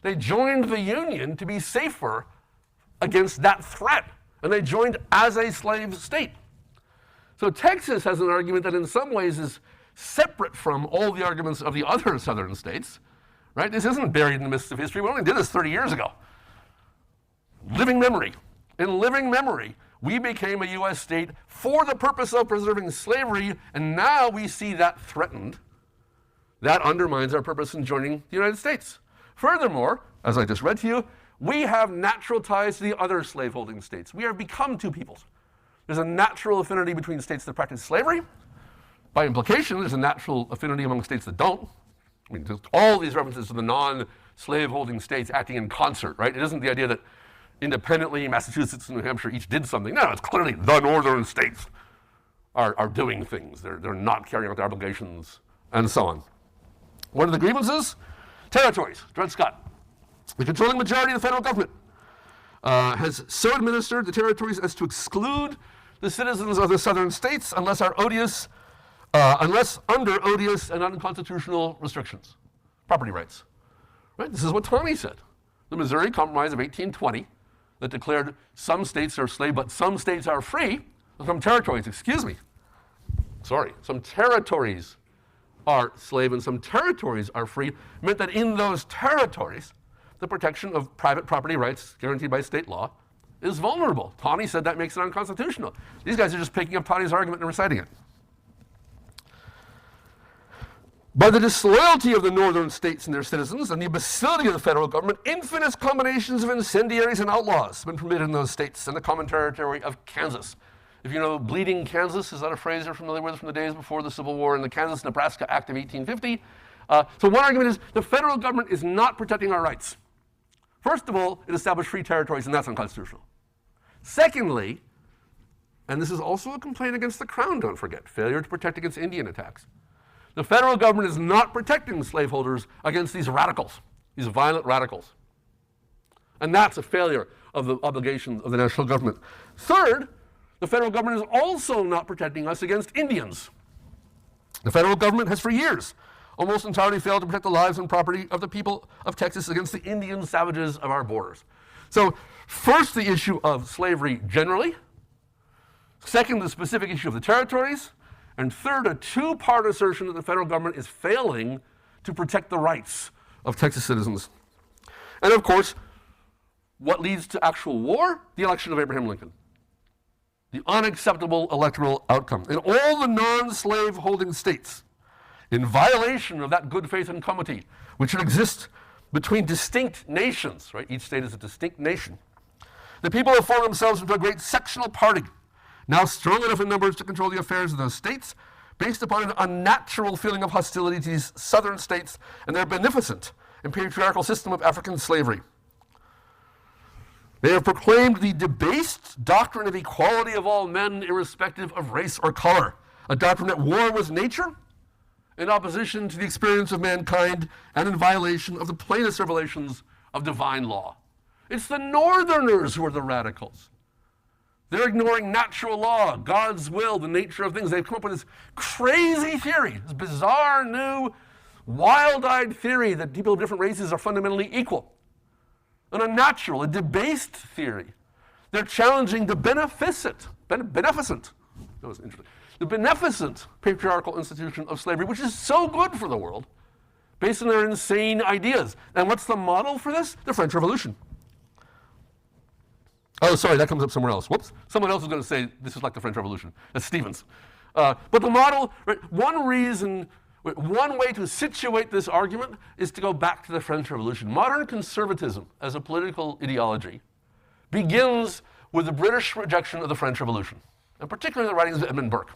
Speaker 1: They joined the Union to be safer against that threat, and they joined as a slave state. So Texas has an argument that in some ways is separate from all the arguments of the other southern states, right? This isn't buried in the mists of history. We only did this 30 years ago. Living memory. In living memory, we became a U.S. state for the purpose of preserving slavery, and now we see that threatened. That undermines our purpose in joining the United States. Furthermore, as I just read to you, we have natural ties to the other slaveholding states. We have become two peoples. There's a natural affinity between states that practice slavery. By implication, there's a natural affinity among states that don't. I mean, just all these references to the non-slaveholding states acting in concert, right? It isn't the idea that independently Massachusetts and New Hampshire each did something. No, it's clearly the northern states are doing things. They're not carrying out their obligations, and so on. What are the grievances? Territories. Dred Scott. The controlling majority of the federal government has so administered the territories as to exclude the citizens of the southern states unless under odious and unconstitutional restrictions. Property rights. Right? This is what Taney said. The Missouri Compromise of 1820 that declared some states are slave, but some states are free. Some territories are slave and some territories are free, meant that in those territories, the protection of private property rights guaranteed by state law is vulnerable. Taney said that makes it unconstitutional. These guys are just picking up Taney's argument and reciting it. By the disloyalty of the northern states and their citizens and the imbecility of the federal government, infinite combinations of incendiaries and outlaws have been permitted in those states and the common territory of Kansas. If you know Bleeding Kansas, is that a phrase you're familiar with from the days before the Civil War and the Kansas-Nebraska Act of 1850? So one argument is the federal government is not protecting our rights. First of all, it established free territories, and that's unconstitutional. Secondly, and this is also a complaint against the Crown, don't forget, failure to protect against Indian attacks. The federal government is not protecting slaveholders against these radicals, these violent radicals. And that's a failure of the obligations of the national government. Third, the federal government is also not protecting us against Indians. The federal government has for years almost entirely failed to protect the lives and property of the people of Texas against the Indian savages of our borders. So first, the issue of slavery generally. Second, the specific issue of the territories. And third, a two-part assertion that the federal government is failing to protect the rights of Texas citizens. And of course, what leads to actual war? The election of Abraham Lincoln. The unacceptable electoral outcome. In all the non-slave holding states, in violation of that good faith and comity, which should exist between distinct nations, right? Each state is a distinct nation. The people have formed themselves into a great sectional party, now strong enough in numbers to control the affairs of those states, based upon an unnatural feeling of hostility to these southern states and their beneficent and patriarchal system of African slavery. They have proclaimed the debased doctrine of equality of all men, irrespective of race or color, a doctrine at war with nature, in opposition to the experience of mankind, and in violation of the plainest revelations of divine law. It's the Northerners who are the radicals. They're ignoring natural law, God's will, the nature of things. They've come up with this crazy theory, this bizarre, new, wild-eyed theory that people of different races are fundamentally equal. An unnatural, a debased theory. They're challenging the beneficent, that was interesting, the beneficent patriarchal institution of slavery, which is so good for the world, based on their insane ideas. And what's the model for this? The French Revolution. Oh, sorry, that comes up somewhere else. Whoops. Someone else is going to say this is like the French Revolution. That's Stevens. But the model, right, one way to situate this argument is to go back to the French Revolution. Modern conservatism as a political ideology begins with the British rejection of the French Revolution, and particularly the writings of Edmund Burke.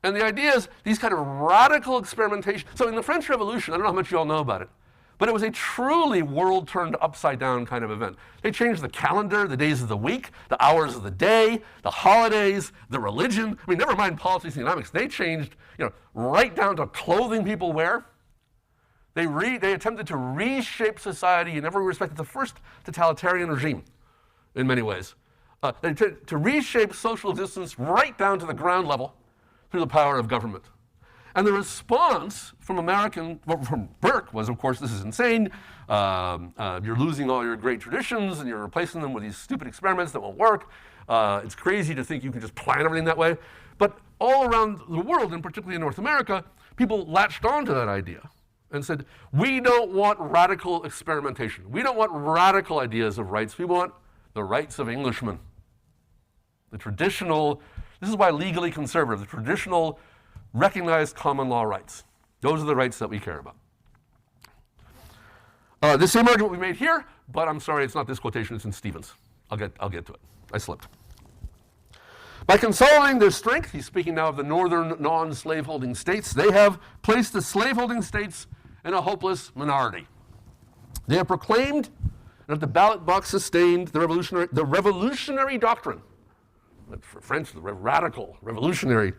Speaker 1: And the idea is these kind of radical experimentation. So in the French Revolution, I don't know how much you all know about it, but it was a truly world turned upside down kind of event. They changed the calendar, the days of the week, the hours of the day, the holidays, the religion. I mean, never mind politics and economics. They changed, right down to clothing people wear. They attempted to reshape society in every respect. It's the first totalitarian regime in many ways. They attempted to reshape social existence right down to the ground level through the power of government. And the response from Burke was, of course, this is insane. You're losing all your great traditions and you're replacing them with these stupid experiments that won't work. It's crazy to think you can just plan everything that way. But all around the world, and particularly in North America, people latched onto that idea and said, we don't want radical experimentation. We don't want radical ideas of rights. We want the rights of Englishmen. The traditional, this is why legally conservative, the traditional recognized common law rights. Those are the rights that we care about. The same argument we made here, but I'm sorry, it's not this quotation, it's in Stevens. I'll get to it. I slipped. By consolidating their strength, he's speaking now of the northern non-slaveholding states, they have placed the slaveholding states in a hopeless minority. They have proclaimed, and at the ballot box sustained, the revolutionary doctrine, for French, the radical, revolutionary,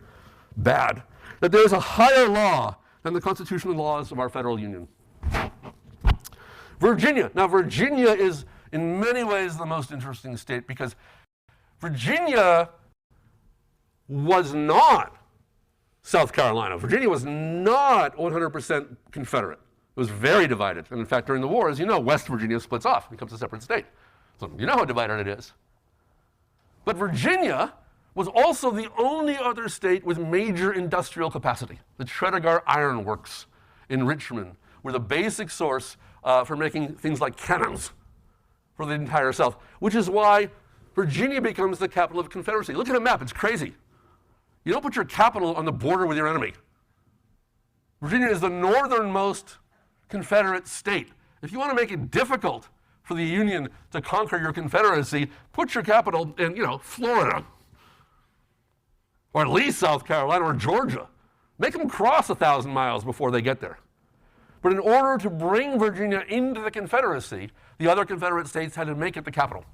Speaker 1: bad, that there is a higher law than the constitutional laws of our federal union. Virginia. Now, Virginia is in many ways the most interesting state because Virginia was not South Carolina. Virginia was not 100% Confederate. It was very divided. And in fact, during the war, as you know, West Virginia splits off and becomes a separate state. So you know how divided it is. But Virginia was also the only other state with major industrial capacity. The Tredegar Iron Works in Richmond were the basic source for making things like cannons for the entire South, which is why Virginia becomes the capital of Confederacy. Look at a map, it's crazy. You don't put your capital on the border with your enemy. Virginia is the northernmost Confederate state. If you want to make it difficult for the Union to conquer your Confederacy, put your capital in, Florida, or at least South Carolina or Georgia. Make them cross 1,000 miles before they get there. But in order to bring Virginia into the Confederacy, the other Confederate states had to make it the capital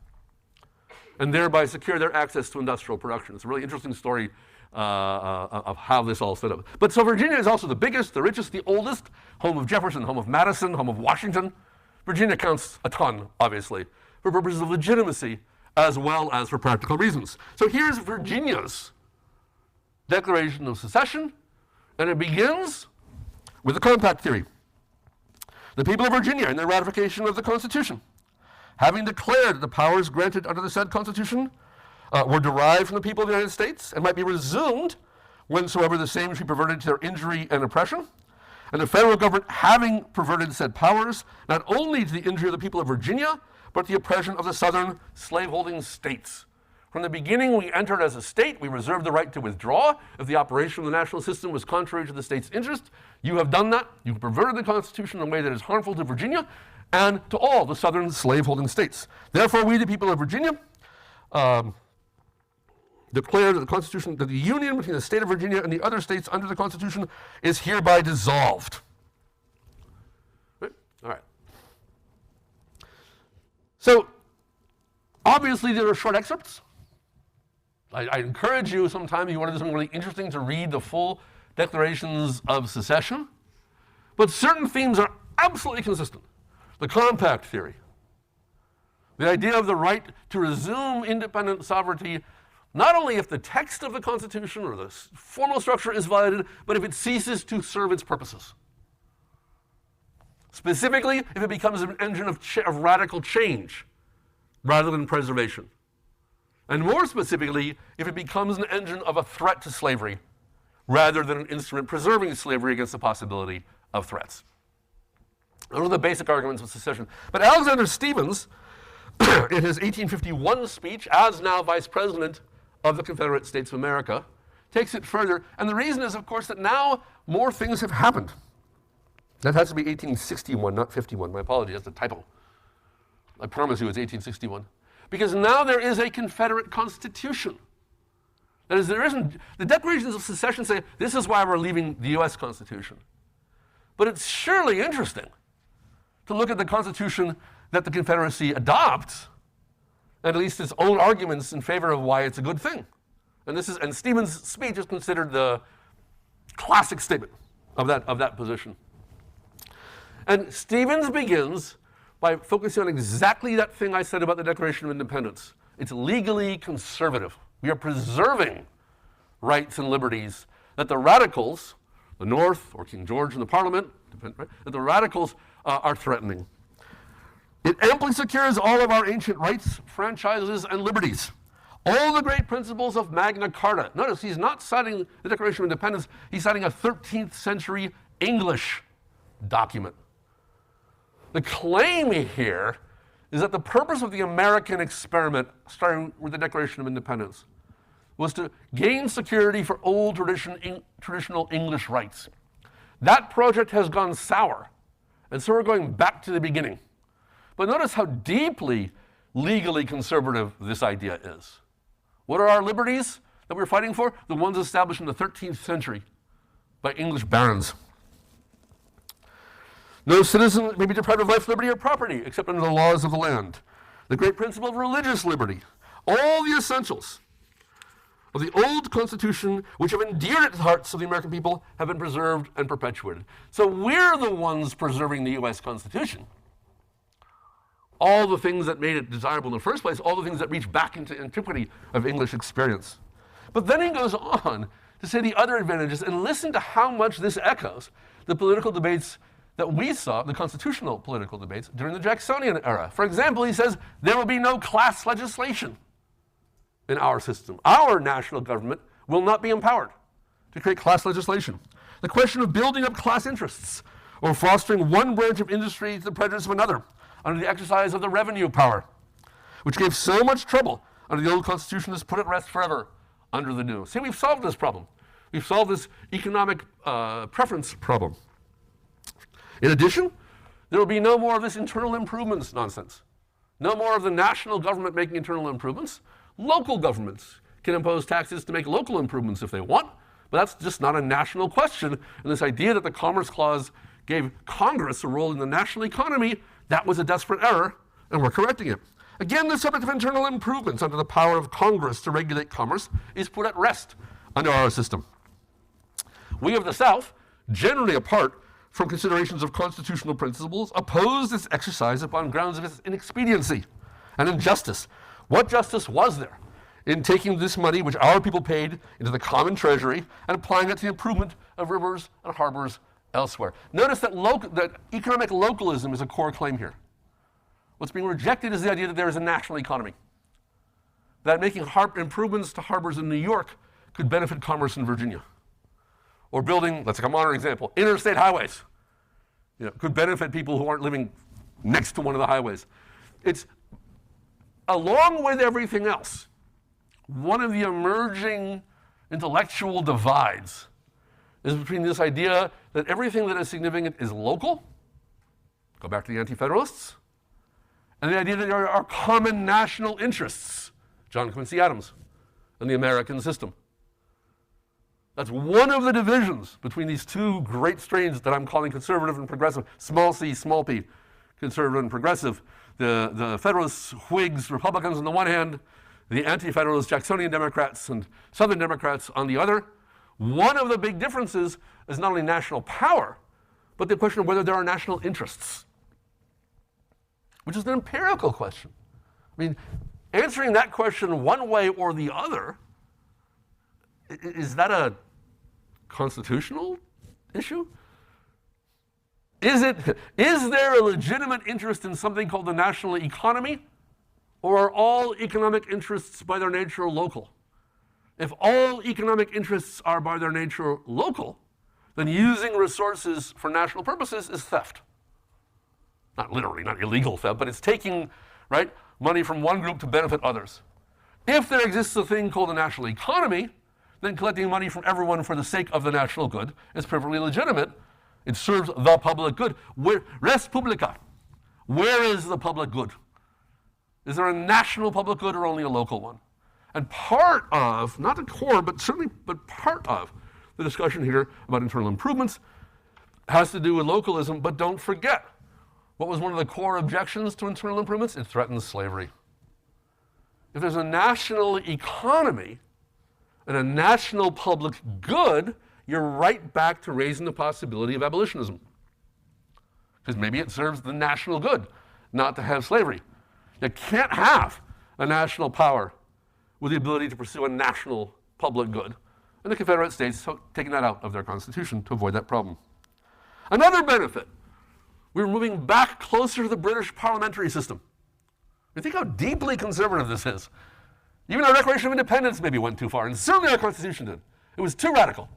Speaker 1: and thereby secure their access to industrial production. It's a really interesting story of how this all set up. But so Virginia is also the biggest, the richest, the oldest, home of Jefferson, home of Madison, home of Washington. Virginia counts a ton, obviously, for purposes of legitimacy as well as for practical reasons. So here's Virginia's Declaration of Secession, and it begins with the compact theory. The people of Virginia, in their ratification of the Constitution, having declared that the powers granted under the said Constitution were derived from the people of the United States and might be resumed whensoever the same should be perverted to their injury and oppression, and the federal government having perverted said powers, not only to the injury of the people of Virginia, but the oppression of the southern slaveholding states. From the beginning, we entered as a state. We reserved the right to withdraw if the operation of the national system was contrary to the state's interest. You have done that. You have perverted the Constitution in a way that is harmful to Virginia and to all the southern slaveholding states. Therefore, we, the people of Virginia, declare that the Constitution, that the union between the state of Virginia and the other states under the Constitution is hereby dissolved. Right? All right. So, obviously, there are short excerpts. I encourage you sometime, if you want to do something really interesting, to read the full declarations of secession. But certain themes are absolutely consistent. The compact theory, the idea of the right to resume independent sovereignty, not only if the text of the Constitution or the formal structure is violated, but if it ceases to serve its purposes. Specifically, if it becomes an engine of radical change rather than preservation. And more specifically, if it becomes an engine of a threat to slavery rather than an instrument preserving slavery against the possibility of threats. Those are the basic arguments of secession. But Alexander Stephens, in his 1851 speech, as now Vice President of the Confederate States of America, takes it further. And the reason is, of course, that now more things have happened. That has to be 1861, not 51. My apologies, that's a typo. I promise you it's 1861. Because now there is a Confederate Constitution. That is, there isn't, the declarations of secession say this is why we're leaving the US Constitution. But it's surely interesting to look at the Constitution that the Confederacy adopts, and at least its own arguments in favor of why it's a good thing. And Stephens' speech is considered the classic statement of that position. And Stephens begins by focusing on exactly that thing I said about the Declaration of Independence. It's legally conservative. We are preserving rights and liberties that the radicals, the North or King George in the Parliament, right, that the radicals are threatening. It amply secures all of our ancient rights, franchises, and liberties. All the great principles of Magna Carta. Notice he's not citing the Declaration of Independence, he's citing a 13th century English document. The claim here is that the purpose of the American experiment, starting with the Declaration of Independence, was to gain security for old traditional English rights. That project has gone sour, and so we're going back to the beginning. But notice how deeply legally conservative this idea is. What are our liberties that we're fighting for? The ones established in the 13th century by English barons. No citizen may be deprived of life, liberty, or property except under the laws of the land. The great principle of religious liberty. All the essentials of the old Constitution, which have endeared it to the hearts of the American people, have been preserved and perpetuated. So we're the ones preserving the U.S. Constitution. All the things that made it desirable in the first place, all the things that reach back into antiquity of English experience. But then he goes on to say the other advantages, and listen to how much this echoes the political debates that we saw, the constitutional political debates, during the Jacksonian era. For example, he says there will be no class legislation in our system. Our national government will not be empowered to create class legislation. The question of building up class interests or fostering one branch of industry to the prejudice of another under the exercise of the revenue power, which gave so much trouble under the old Constitution, is put at rest forever under the new. See, we've solved this problem. We've solved this economic preference problem. In addition, there will be no more of this internal improvements nonsense. No more of the national government making internal improvements. Local governments can impose taxes to make local improvements if they want, but that's just not a national question. And this idea that the Commerce Clause gave Congress a role in the national economy, that was a desperate error, and we're correcting it. Again, the subject of internal improvements under the power of Congress to regulate commerce is put at rest under our system. We of the South, generally apart from considerations of constitutional principles, oppose this exercise upon grounds of its inexpediency and injustice. What justice was there in taking this money which our people paid into the common treasury and applying it to the improvement of rivers and harbors elsewhere? Notice that economic localism is a core claim here. What's being rejected is the idea that there is a national economy, that making improvements to harbors in New York could benefit commerce in Virginia. Or building, let's take a modern example, interstate highways, could benefit people who aren't living next to one of the highways. It's, along with everything else, one of the emerging intellectual divides is between this idea that everything that is significant is local, go back to the Anti-Federalists, and the idea that there are common national interests, John Quincy Adams, and the American system. That's one of the divisions between these two great strains that I'm calling conservative and progressive, small c, small p, conservative and progressive. The Federalists, Whigs, Republicans on the one hand, the Anti-Federalists, Jacksonian Democrats, and Southern Democrats on the other. One of the big differences is not only national power, but the question of whether there are national interests, which is an empirical question. I mean, answering that question one way or the other, is that a constitutional issue? Is there a legitimate interest in something called the national economy, or are all economic interests by their nature local? If all economic interests are by their nature local, then using resources for national purposes is theft. Not literally, not illegal theft, but it's taking, money from one group to benefit others. If there exists a thing called the national economy, then collecting money from everyone for the sake of the national good is perfectly legitimate. It serves the public good. Res publica. Where is the public good? Is there a national public good or only a local one? And part of, not the core, but part of the discussion here about internal improvements has to do with localism, but don't forget, what was one of the core objections to internal improvements? It threatens slavery. If there's a national economy and a national public good, you're right back to raising the possibility of abolitionism. Because maybe it serves the national good not to have slavery. You can't have a national power with the ability to pursue a national public good. And the Confederate States have taken that out of their Constitution to avoid that problem. Another benefit, we're moving back closer to the British parliamentary system. You think how deeply conservative this is. Even our Declaration of Independence maybe went too far, and certainly our Constitution did. It was too radical.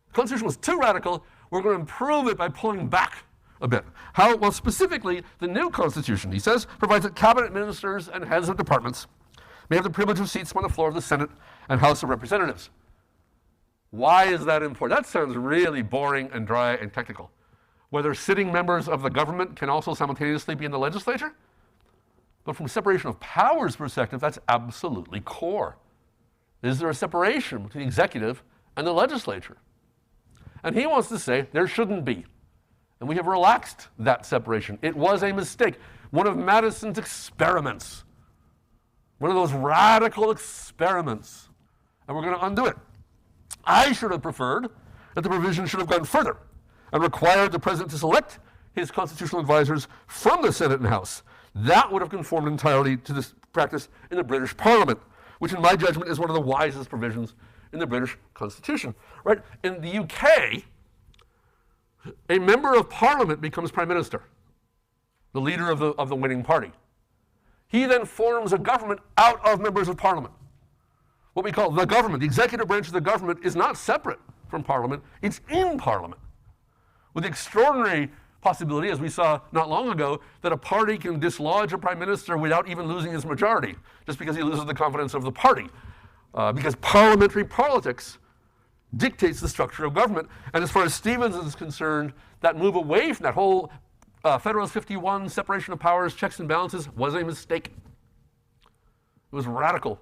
Speaker 1: The Constitution was too radical. We're going to improve it by pulling back a bit. How? Well, specifically, the new Constitution, he says, provides that cabinet ministers and heads of departments may have the privilege of seats on the floor of the Senate and House of Representatives. Why is that important? That sounds really boring and dry and technical. Whether sitting members of the government can also simultaneously be in the legislature? But from a separation of powers perspective, that's absolutely core. Is there a separation between the executive and the legislature? And he wants to say there shouldn't be. And we have relaxed that separation. It was a mistake. One of Madison's experiments. One of those radical experiments. And we're going to undo it. I should have preferred that the provision should have gone further and required the president to select his constitutional advisors from the Senate and House. That would have conformed entirely to this practice in the British Parliament, which in my judgment is one of the wisest provisions in the British Constitution. Right? In the UK, a member of Parliament becomes Prime Minister, the leader of the winning party. He then forms a government out of members of Parliament. What we call the government, the executive branch of the government, is not separate from Parliament, it's in Parliament. With the extraordinary possibility, as we saw not long ago, that a party can dislodge a prime minister without even losing his majority, just because he loses the confidence of the party. Because parliamentary politics dictates the structure of government. And as far as Stevens is concerned, that move away from that whole Federalist 51, separation of powers, checks and balances, was a mistake. It was radical,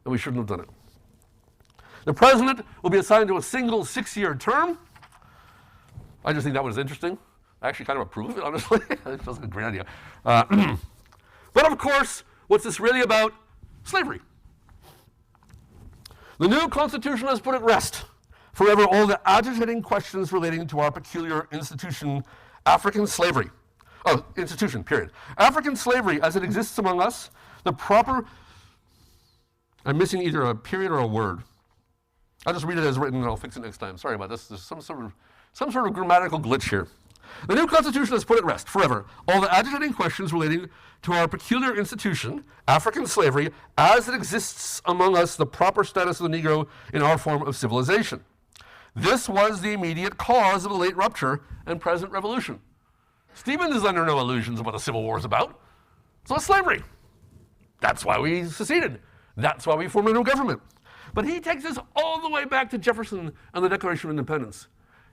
Speaker 1: and we shouldn't have done it. The president will be assigned to a single 6-year term. I just think that was interesting. I actually kind of approve of it, honestly. It feels like a great idea. But of course, what's this really about? Slavery. The new Constitution has put at rest forever all the agitating questions relating to our peculiar institution, African slavery. Oh, institution, period. African slavery as it exists among us, the proper... I'm missing either a period or a word. I'll just read it as written and I'll fix it next time. Sorry about this. There's some sort of grammatical glitch here. The new Constitution has put at rest forever all the agitating questions relating to our peculiar institution, African slavery, as it exists among us, the proper status of the Negro in our form of civilization. This was the immediate cause of the late rupture and present revolution. Stevens is under no illusions of what the Civil War is about. It's about slavery. That's why we seceded. That's why we formed a new government. But he takes us all the way back to Jefferson and the Declaration of Independence.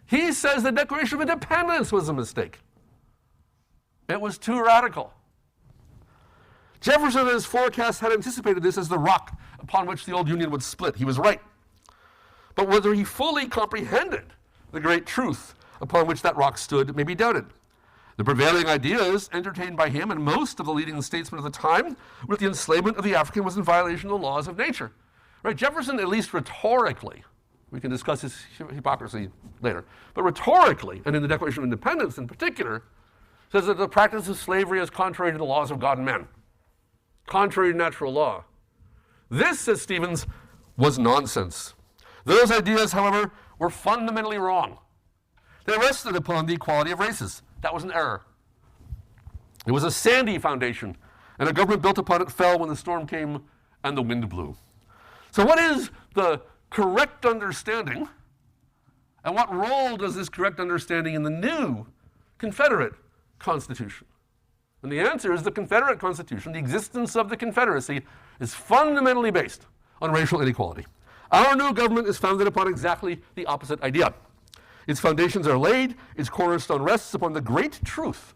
Speaker 1: He says the Declaration of Independence was a mistake. It was too radical. Jefferson and his forecast had anticipated this as the rock upon which the old Union would split. He was right. But whether he fully comprehended the great truth upon which that rock stood may be doubted. The prevailing ideas entertained by him and most of the leading statesmen of the time were that the enslavement of the African was in violation of the laws of nature. Right? Jefferson, at least rhetorically, we can discuss his hypocrisy later, but rhetorically, and in the Declaration of Independence in particular, says that the practice of slavery is contrary to the laws of God and men, contrary to natural law. This, says Stevens, was nonsense. Those ideas, however, were fundamentally wrong. They rested upon the equality of races. That was an error. It was a sandy foundation, and a government built upon it fell when the storm came and the wind blew. So what is the correct understanding, and what role does this correct understanding in the new Confederate Constitution? And the answer is the Confederate Constitution, the existence of the Confederacy, is fundamentally based on racial inequality. Our new government is founded upon exactly the opposite idea. Its foundations are laid, its cornerstone rests upon the great truth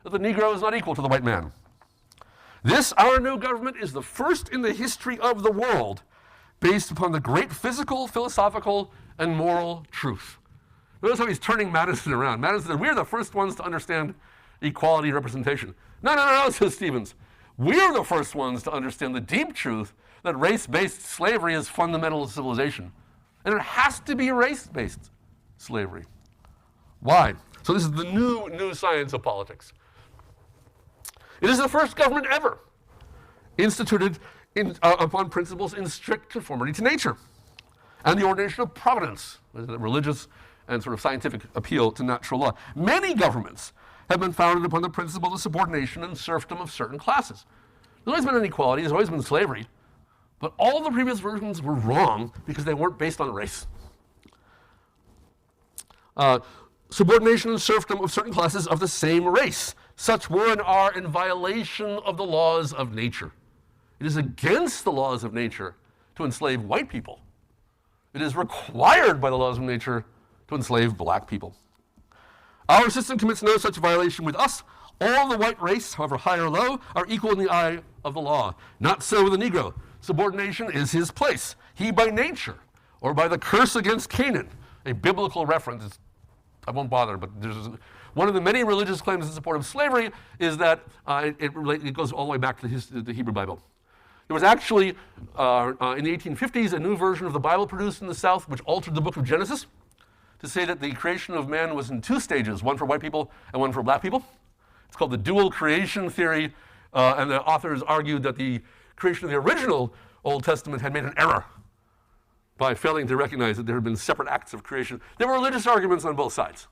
Speaker 1: that the Negro is not equal to the white man. This, our new government, is the first in the history of the world based upon the great physical, philosophical, and moral truth. Notice how he's turning Madison around. Madison said, we're the first ones to understand equality representation. No, says Stevens. We're the first ones to understand the deep truth that race-based slavery is fundamental to civilization. And it has to be race-based slavery. Why? So this is the new science of politics. It is the first government ever instituted upon principles in strict conformity to nature and the ordination of providence, religious and sort of scientific appeal to natural law. Many governments have been founded upon the principle of subordination and serfdom of certain classes. There's always been inequality, there's always been slavery, but all the previous versions were wrong because they weren't based on race. Subordination and serfdom of certain classes of the same race. Such were and are in violation of the laws of nature. It is against the laws of nature to enslave white people. It is required by the laws of nature to enslave black people. Our system commits no such violation with us. All the white race, however high or low, are equal in the eye of the law. Not so with the Negro. Subordination is his place. He by nature, or by the curse against Canaan, a biblical reference. I won't bother, but there's one of the many religious claims in support of slavery is that it goes all the way back to the Hebrew Bible. There was actually, in the 1850s, a new version of the Bible produced in the South which altered the book of Genesis to say that the creation of man was in two stages, one for white people and one for black people. It's called the dual creation theory, and the authors argued that the creation of the original Old Testament had made an error by failing to recognize that there had been separate acts of creation. There were religious arguments on both sides.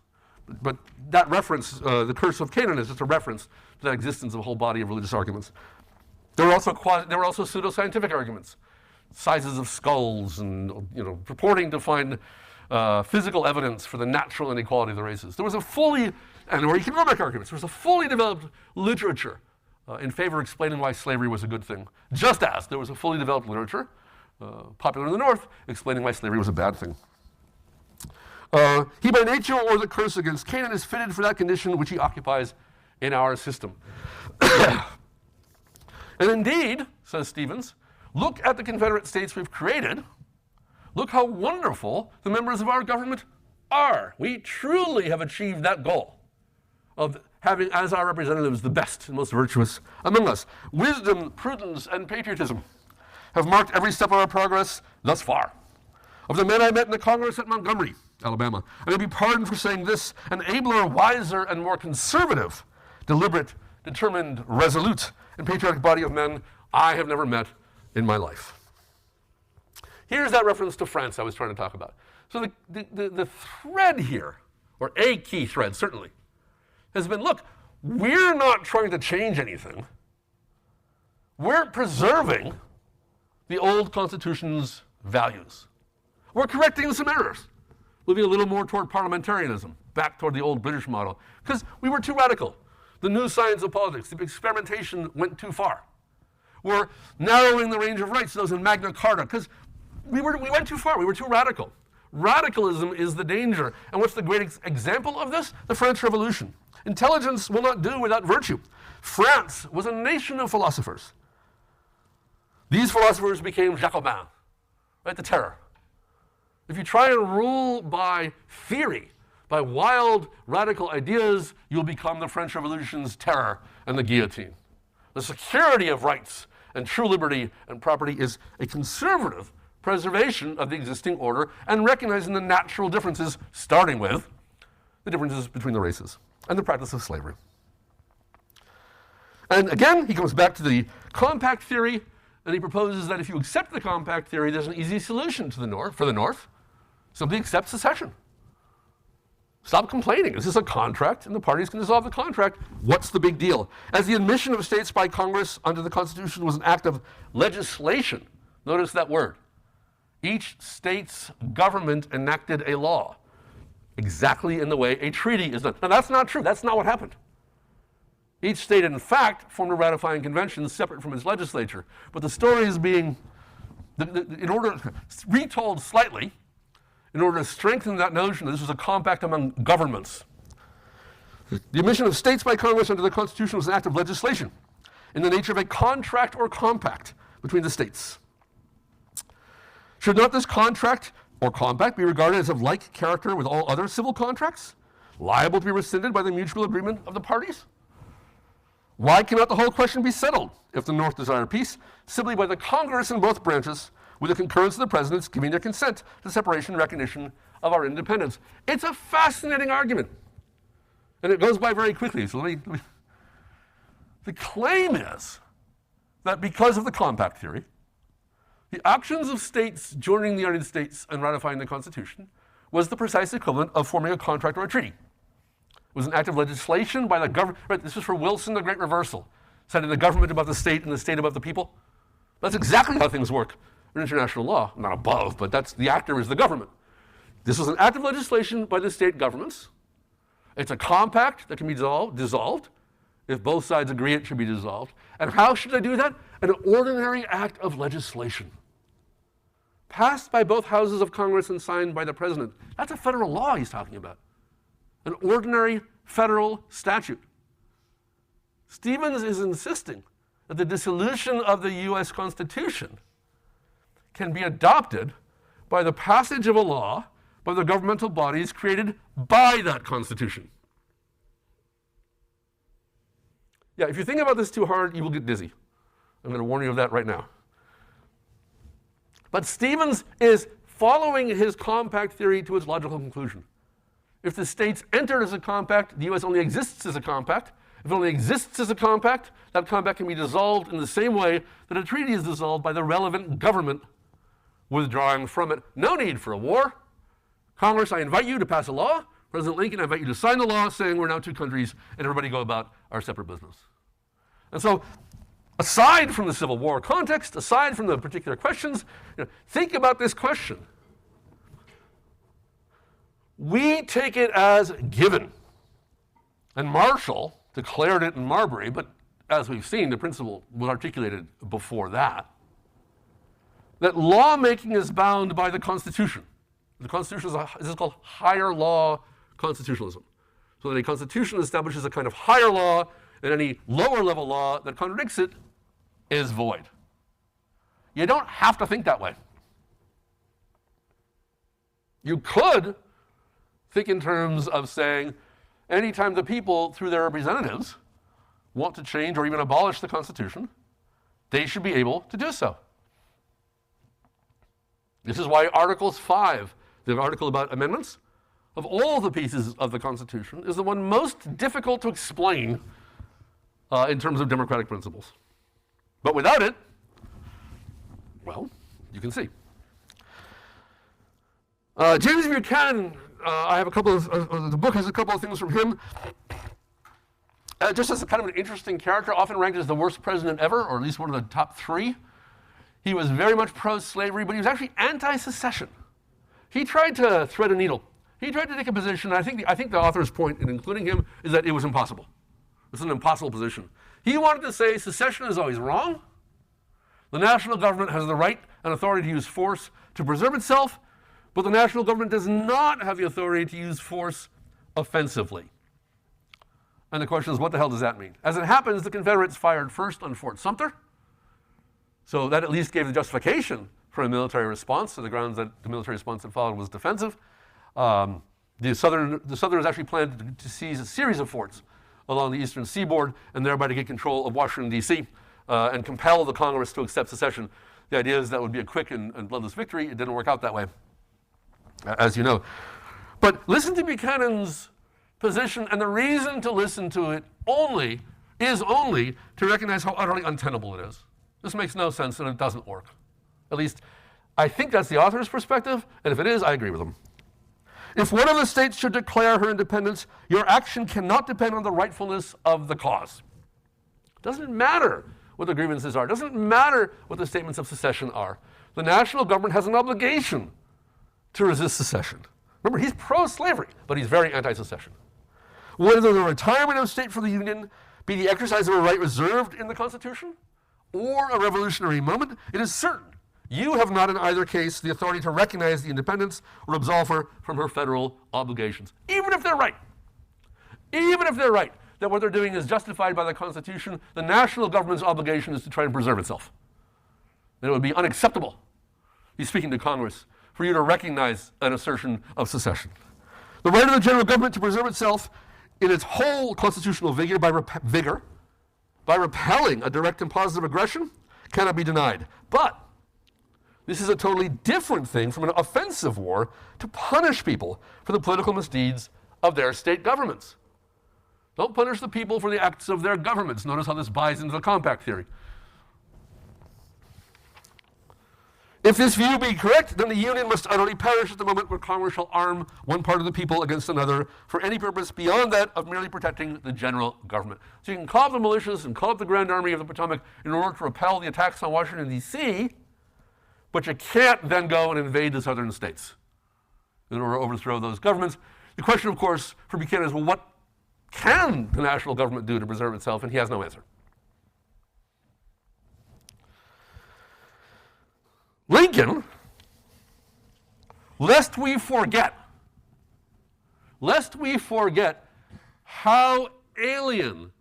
Speaker 1: But that reference, the curse of Canaan, is just a reference to that existence of a whole body of religious arguments. There were also pseudoscientific arguments, sizes of skulls, and purporting to find physical evidence for the natural inequality of the races. There was or economic arguments. There was a fully developed literature in favor of explaining why slavery was a good thing, just as there was a fully developed literature, popular in the North, explaining why slavery was a bad thing. He by nature or the curse against Canaan is fitted for that condition which he occupies in our system. And indeed, says Stevens, look at the Confederate States we've created. Look how wonderful the members of our government are. We truly have achieved that goal of having as our representatives the best and most virtuous among us. Wisdom, prudence, and patriotism have marked every step of our progress thus far. Of the men I met in the Congress at Montgomery, Alabama, I may be pardoned for saying this, an abler, wiser, and more conservative, deliberate, determined, resolute, and patriotic body of men I have never met in my life. Here's that reference to France I was trying to talk about. So the thread here, or a key thread certainly, has been, look, we're not trying to change anything. We're preserving the old Constitution's values. We're correcting some errors, moving a little more toward parliamentarianism, back toward the old British model, because we were too radical. The new science of politics, the experimentation went too far. We're narrowing the range of rights, those in Magna Carta, because we went too far, we were too radical. Radicalism is the danger. And what's the great example of this? The French Revolution. Intelligence will not do without virtue. France was a nation of philosophers. These philosophers became Jacobins, right? The terror. If you try and rule by theory, by wild, radical ideas, you'll become the French Revolution's terror and the guillotine. The security of rights and true liberty and property is a conservative preservation of the existing order and recognizing the natural differences, starting with the differences between the races and the practice of slavery. And again, he comes back to the compact theory, and he proposes that if you accept the compact theory, there's an easy solution to the North, for the North. Simply accept secession. Stop complaining. This is a contract, and the parties can dissolve the contract. What's the big deal? As the admission of states by Congress under the Constitution was an act of legislation, notice that word. Each state's government enacted a law exactly in the way a treaty is done. Now, that's not true. That's not what happened. Each state, in fact, formed a ratifying convention separate from its legislature. But the story is being, retold slightly, in order to strengthen that notion that this was a compact among governments. The admission of states by Congress under the Constitution was an act of legislation in the nature of a contract or compact between the states. Should not this contract or compact be regarded as of like character with all other civil contracts, liable to be rescinded by the mutual agreement of the parties? Why cannot the whole question be settled, if the North desire peace, simply by the Congress in both branches, with the concurrence of the presidents giving their consent to separation and recognition of our independence? It's a fascinating argument, and it goes by very quickly. So the claim is that because of the compact theory, the actions of states joining the United States and ratifying the Constitution was the precise equivalent of forming a contract or a treaty. It was an act of legislation by the government. Right, this is for Wilson, the Great Reversal, setting the government above the state and the state above the people. That's exactly how things work in international law. Not above, but that's the actor is the government. This was an act of legislation by the state governments. It's a compact that can be dissolved. If both sides agree it should be dissolved. And how should they do that? An ordinary act of legislation, passed by both houses of Congress and signed by the president. That's a federal law he's talking about. An ordinary federal statute. Stevens is insisting that the dissolution of the U.S. Constitution can be adopted by the passage of a law by the governmental bodies created by that Constitution. Yeah, if you think about this too hard, you will get dizzy. I'm going to warn you of that right now. But Stevens is following his compact theory to its logical conclusion. If the states entered as a compact, the U.S. only exists as a compact. If it only exists as a compact, that compact can be dissolved in the same way that a treaty is dissolved by the relevant government withdrawing from it. No need for a war. Congress, I invite you to pass a law. President Lincoln, I invite you to sign the law saying we're now two countries and everybody go about our separate business. And so, aside from the Civil War context, aside from the particular questions, think about this question. We take it as given. And Marshall declared it in Marbury, but as we've seen, the principle was articulated before that lawmaking is bound by the Constitution. The Constitution is called higher law constitutionalism. So that a constitution establishes a kind of higher law, and any lower level law that contradicts it is void. You don't have to think that way. You could think in terms of saying, anytime the people, through their representatives, want to change or even abolish the Constitution, they should be able to do so. This is why Article 5, the article about amendments, of all the pieces of the Constitution, is the one most difficult to explain in terms of democratic principles. But without it, well, you can see. James Buchanan, I have a couple of, the book has a couple of things from him. Just as a kind of an interesting character, often ranked as the worst president ever, or at least one of the top 3. He was very much pro-slavery, but he was actually anti-secession. He tried to thread a needle. He tried to take a position, I think the author's point in including him is that it was impossible. It's an impossible position. He wanted to say secession is always wrong. The national government has the right and authority to use force to preserve itself, but the national government does not have the authority to use force offensively. And the question is, what the hell does that mean? As it happens, the Confederates fired first on Fort Sumter, so that at least gave the justification for a military response, on the grounds that the military response that followed was defensive. The Southerners actually planned to seize a series of forts along the eastern seaboard and thereby to get control of Washington, D.C., and compel the Congress to accept secession. The idea is that would be a quick and bloodless victory. It didn't work out that way, as you know. But listen to Buchanan's position, and the reason to listen to it is only to recognize how utterly untenable it is. This makes no sense and it doesn't work. At least, I think that's the author's perspective, and if it is, I agree with him. If one of the states should declare her independence, your action cannot depend on the rightfulness of the cause. It doesn't matter what the grievances are. It doesn't matter what the statements of secession are. The national government has an obligation to resist secession. Remember, he's pro-slavery, but he's very anti-secession. Whether the retirement of a state from the Union be the exercise of a right reserved in the Constitution or a revolutionary moment, it is certain you have not in either case the authority to recognize the independence or absolve her from her federal obligations. Even if they're right. Even if they're right, that what they're doing is justified by the Constitution, the national government's obligation is to try and preserve itself. And it would be unacceptable, he's speaking to Congress, for you to recognize an assertion of secession. The right of the general government to preserve itself in its whole constitutional vigor by repelling a direct and positive aggression cannot be denied. But this is a totally different thing from an offensive war to punish people for the political misdeeds of their state governments. Don't punish the people for the acts of their governments. Notice how this buys into the compact theory. If this view be correct, then the Union must utterly perish at the moment where Congress shall arm one part of the people against another for any purpose beyond that of merely protecting the general government. So you can call up the militias and call up the Grand Army of the Potomac in order to repel the attacks on Washington, D.C., but you can't then go and invade the southern states in order to overthrow those governments. The question, of course, for Buchanan is, well, what can the national government do to preserve itself? And he has no answer. Lincoln, lest we forget how alien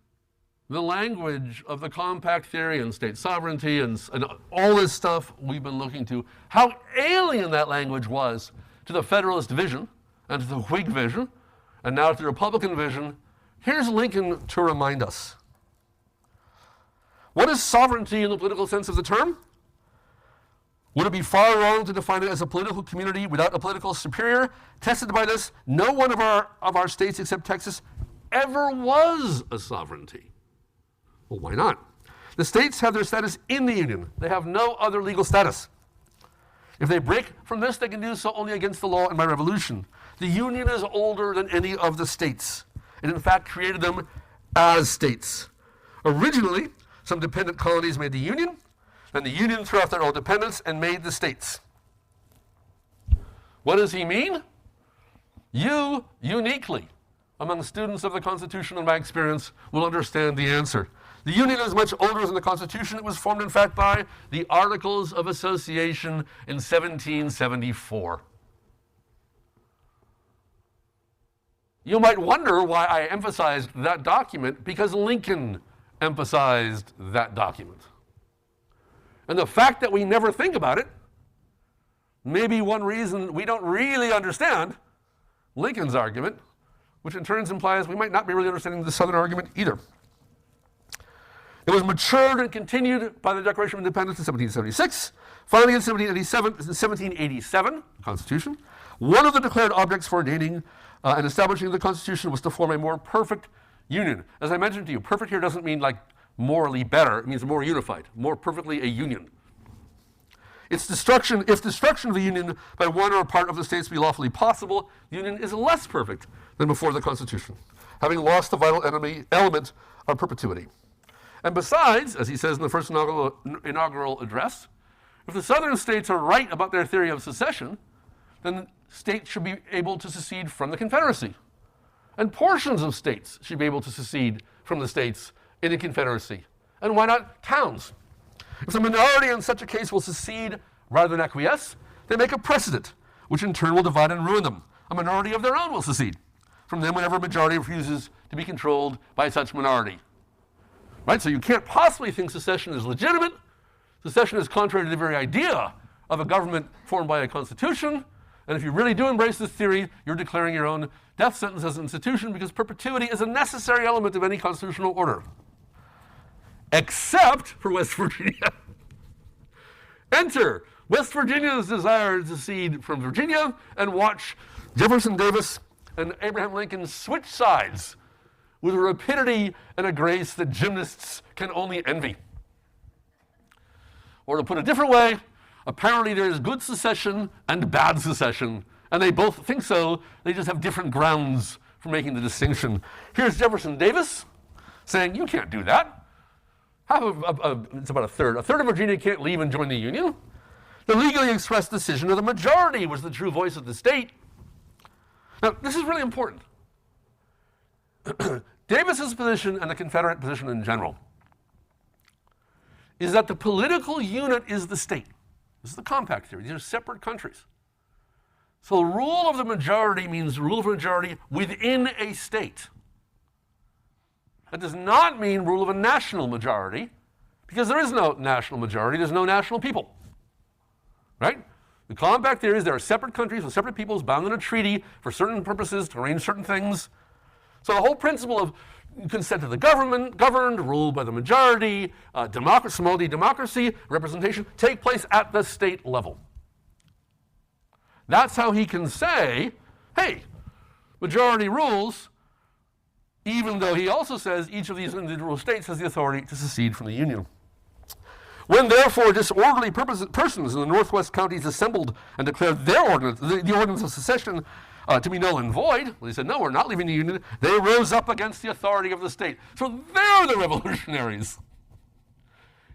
Speaker 1: the language of the compact theory and state sovereignty and all this stuff we've been looking to, how alien that language was to the Federalist vision and to the Whig vision and now to the Republican vision, here's Lincoln to remind us. What is sovereignty in the political sense of the term? Would it be far wrong to define it as a political community without a political superior? Tested by this, no one of our states except Texas ever was a sovereignty. Well, why not? The states have their status in the Union. They have no other legal status. If they break from this, they can do so only against the law and by revolution. The Union is older than any of the states. It in fact created them as states. Originally, some dependent colonies made the Union, then the Union threw off their old dependence and made the states. What does he mean? You, uniquely, among students of the Constitution in my experience, will understand the answer. The Union is much older than the Constitution. It was formed, in fact, by the Articles of Association in 1774. You might wonder why I emphasized that document, because Lincoln emphasized that document. And the fact that we never think about it may be one reason we don't really understand Lincoln's argument, which in turn implies we might not be really understanding the Southern argument either. It was matured and continued by the Declaration of Independence in 1776. Finally, in 1787, the Constitution, one of the declared objects for ordaining and establishing the Constitution was to form a more perfect union. As I mentioned to you, perfect here doesn't mean like morally better. It means more unified, more perfectly a union. If destruction of the union by one or part of the states be lawfully possible, the union is less perfect than before the Constitution, having lost the vital element of perpetuity. And besides, as he says in the first inaugural address, if the Southern states are right about their theory of secession, then states should be able to secede from the Confederacy. And portions of states should be able to secede from the states in a Confederacy. And why not towns? If the minority in such a case will secede rather than acquiesce, they make a precedent, which in turn will divide and ruin them. A minority of their own will secede from them whenever a majority refuses to be controlled by such minority. Right? So you can't possibly think secession is legitimate. Secession is contrary to the very idea of a government formed by a constitution. And if you really do embrace this theory, you're declaring your own death sentence as an institution, because perpetuity is a necessary element of any constitutional order. Except for West Virginia. Enter West Virginia's desire to secede from Virginia, and watch Jefferson Davis and Abraham Lincoln switch sides with a rapidity and a grace that gymnasts can only envy. Or to put it a different way, apparently there is good secession and bad secession, and they both think so. They just have different grounds for making the distinction. Here's Jefferson Davis saying, you can't do that. It's about a third. A third of Virginia can't leave and join the Union. The legally expressed decision of the majority was the true voice of the state. Now, this is really important. Davis's position and the Confederate position in general is that the political unit is the state. This is the compact theory. These are separate countries. So rule of the majority means rule of a majority within a state. That does not mean rule of a national majority, because there is no national majority. There's no national people. Right? The compact theory is there are separate countries with separate peoples bound in a treaty for certain purposes to arrange certain things. So the whole principle of consent of the government, governed, ruled by the majority, small d democracy, representation, take place at the state level. That's how he can say, hey, majority rules, even though he also says each of these individual states has the authority to secede from the Union. When therefore disorderly persons in the Northwest counties assembled and declared their ordinance, the ordinance of secession, to be null and void, well, they said, no, we're not leaving the Union. They rose up against the authority of the state. So they're the revolutionaries.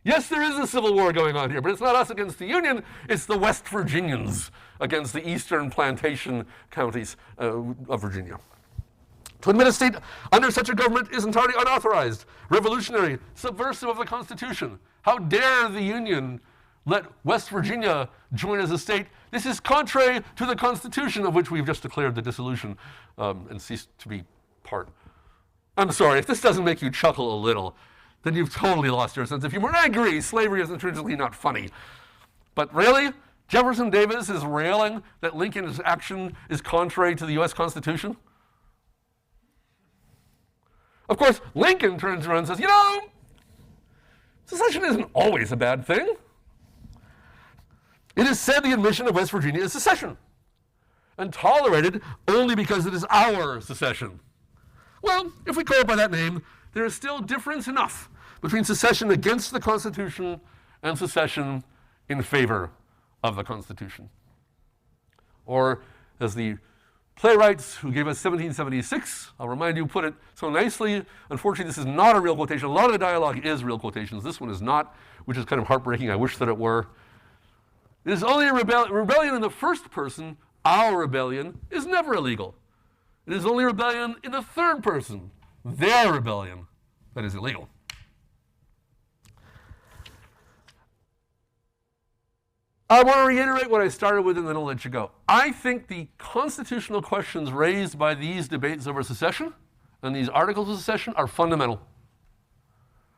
Speaker 1: Yes, there is a civil war going on here, but it's not us against the Union. It's the West Virginians against the eastern plantation counties of Virginia. To admit a state under such a government is entirely unauthorized, revolutionary, subversive of the Constitution. How dare the Union let West Virginia join as a state? This is contrary to the Constitution, of which we've just declared the dissolution and ceased to be part. I'm sorry, if this doesn't make you chuckle a little, then you've totally lost your sense of humor. And I agree, slavery is intrinsically not funny. But really, Jefferson Davis is railing that Lincoln's action is contrary to the U.S. Constitution? Of course, Lincoln turns around and says, you know, secession isn't always a bad thing. It is said the admission of West Virginia is secession, and tolerated only because it is our secession. Well, if we call it by that name, there is still difference enough between secession against the Constitution and secession in favor of the Constitution. Or, as the playwrights who gave us 1776, I'll remind you, put it so nicely. Unfortunately, this is not a real quotation. A lot of the dialogue is real quotations. This one is not, which is kind of heartbreaking. I wish that it were. It is only a rebellion in the first person. Our rebellion is never illegal. It is only rebellion in the third person, their rebellion, that is illegal. I want to reiterate what I started with and then I'll let you go. I think the constitutional questions raised by these debates over secession and these articles of secession are fundamental.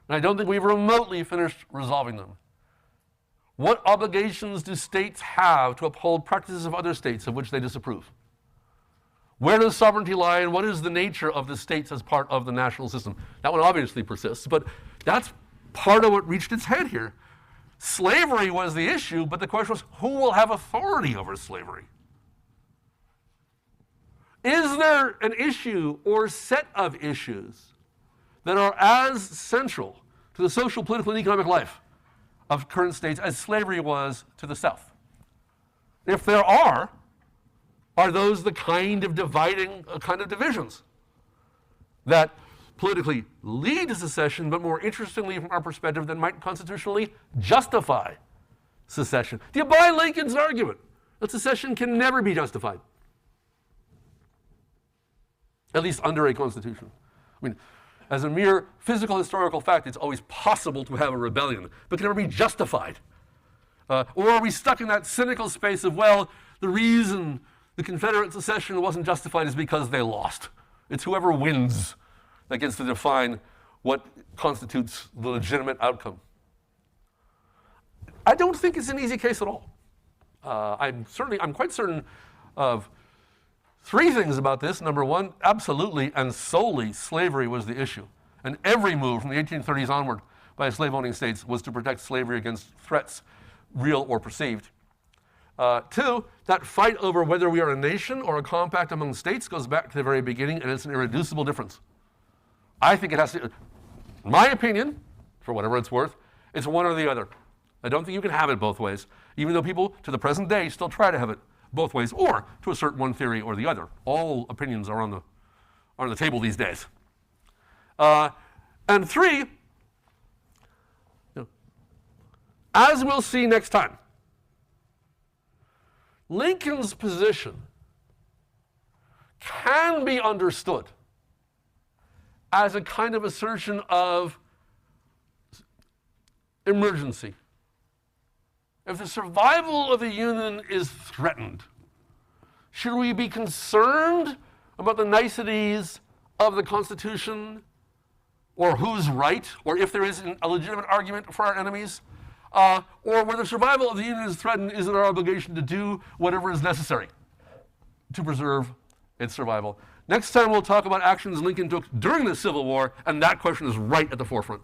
Speaker 1: And I don't think we've remotely finished resolving them. What obligations do states have to uphold practices of other states of which they disapprove? Where does sovereignty lie, and what is the nature of the states as part of the national system? That one obviously persists, but that's part of what reached its head here. Slavery was the issue, but the question was, who will have authority over slavery? Is there an issue or set of issues that are as central to the social, political, and economic life of current states as slavery was to the South? If there are those the kind of divisions that politically lead to secession, but more interestingly from our perspective, that might constitutionally justify secession? Do you buy Lincoln's argument that secession can never be justified? At least under a constitution. I mean, as a mere physical historical fact, it's always possible to have a rebellion, but can never be justified. Or are we stuck in that cynical space of, well, the reason the Confederate secession wasn't justified is because they lost. It's whoever wins that gets to define what constitutes the legitimate outcome. I don't think it's an easy case at all. I'm quite certain of three things about this. Number one, absolutely and solely slavery was the issue. And every move from the 1830s onward by slave-owning states was to protect slavery against threats, real or perceived. Two, that fight over whether we are a nation or a compact among states goes back to the very beginning, and it's an irreducible difference. I think it has to, in my opinion, for whatever it's worth, it's one or the other. I don't think you can have it both ways, even though people to the present day still try to have it both ways, or to assert one theory or the other. All opinions are on the table these days. And three, as we'll see next time, Lincoln's position can be understood as a kind of assertion of emergency. If the survival of the Union is threatened, should we be concerned about the niceties of the Constitution, or who's right, or if there is a legitimate argument for our enemies? Or when the survival of the Union is threatened, is it our obligation to do whatever is necessary to preserve its survival? Next time we'll talk about actions Lincoln took during the Civil War, and that question is right at the forefront.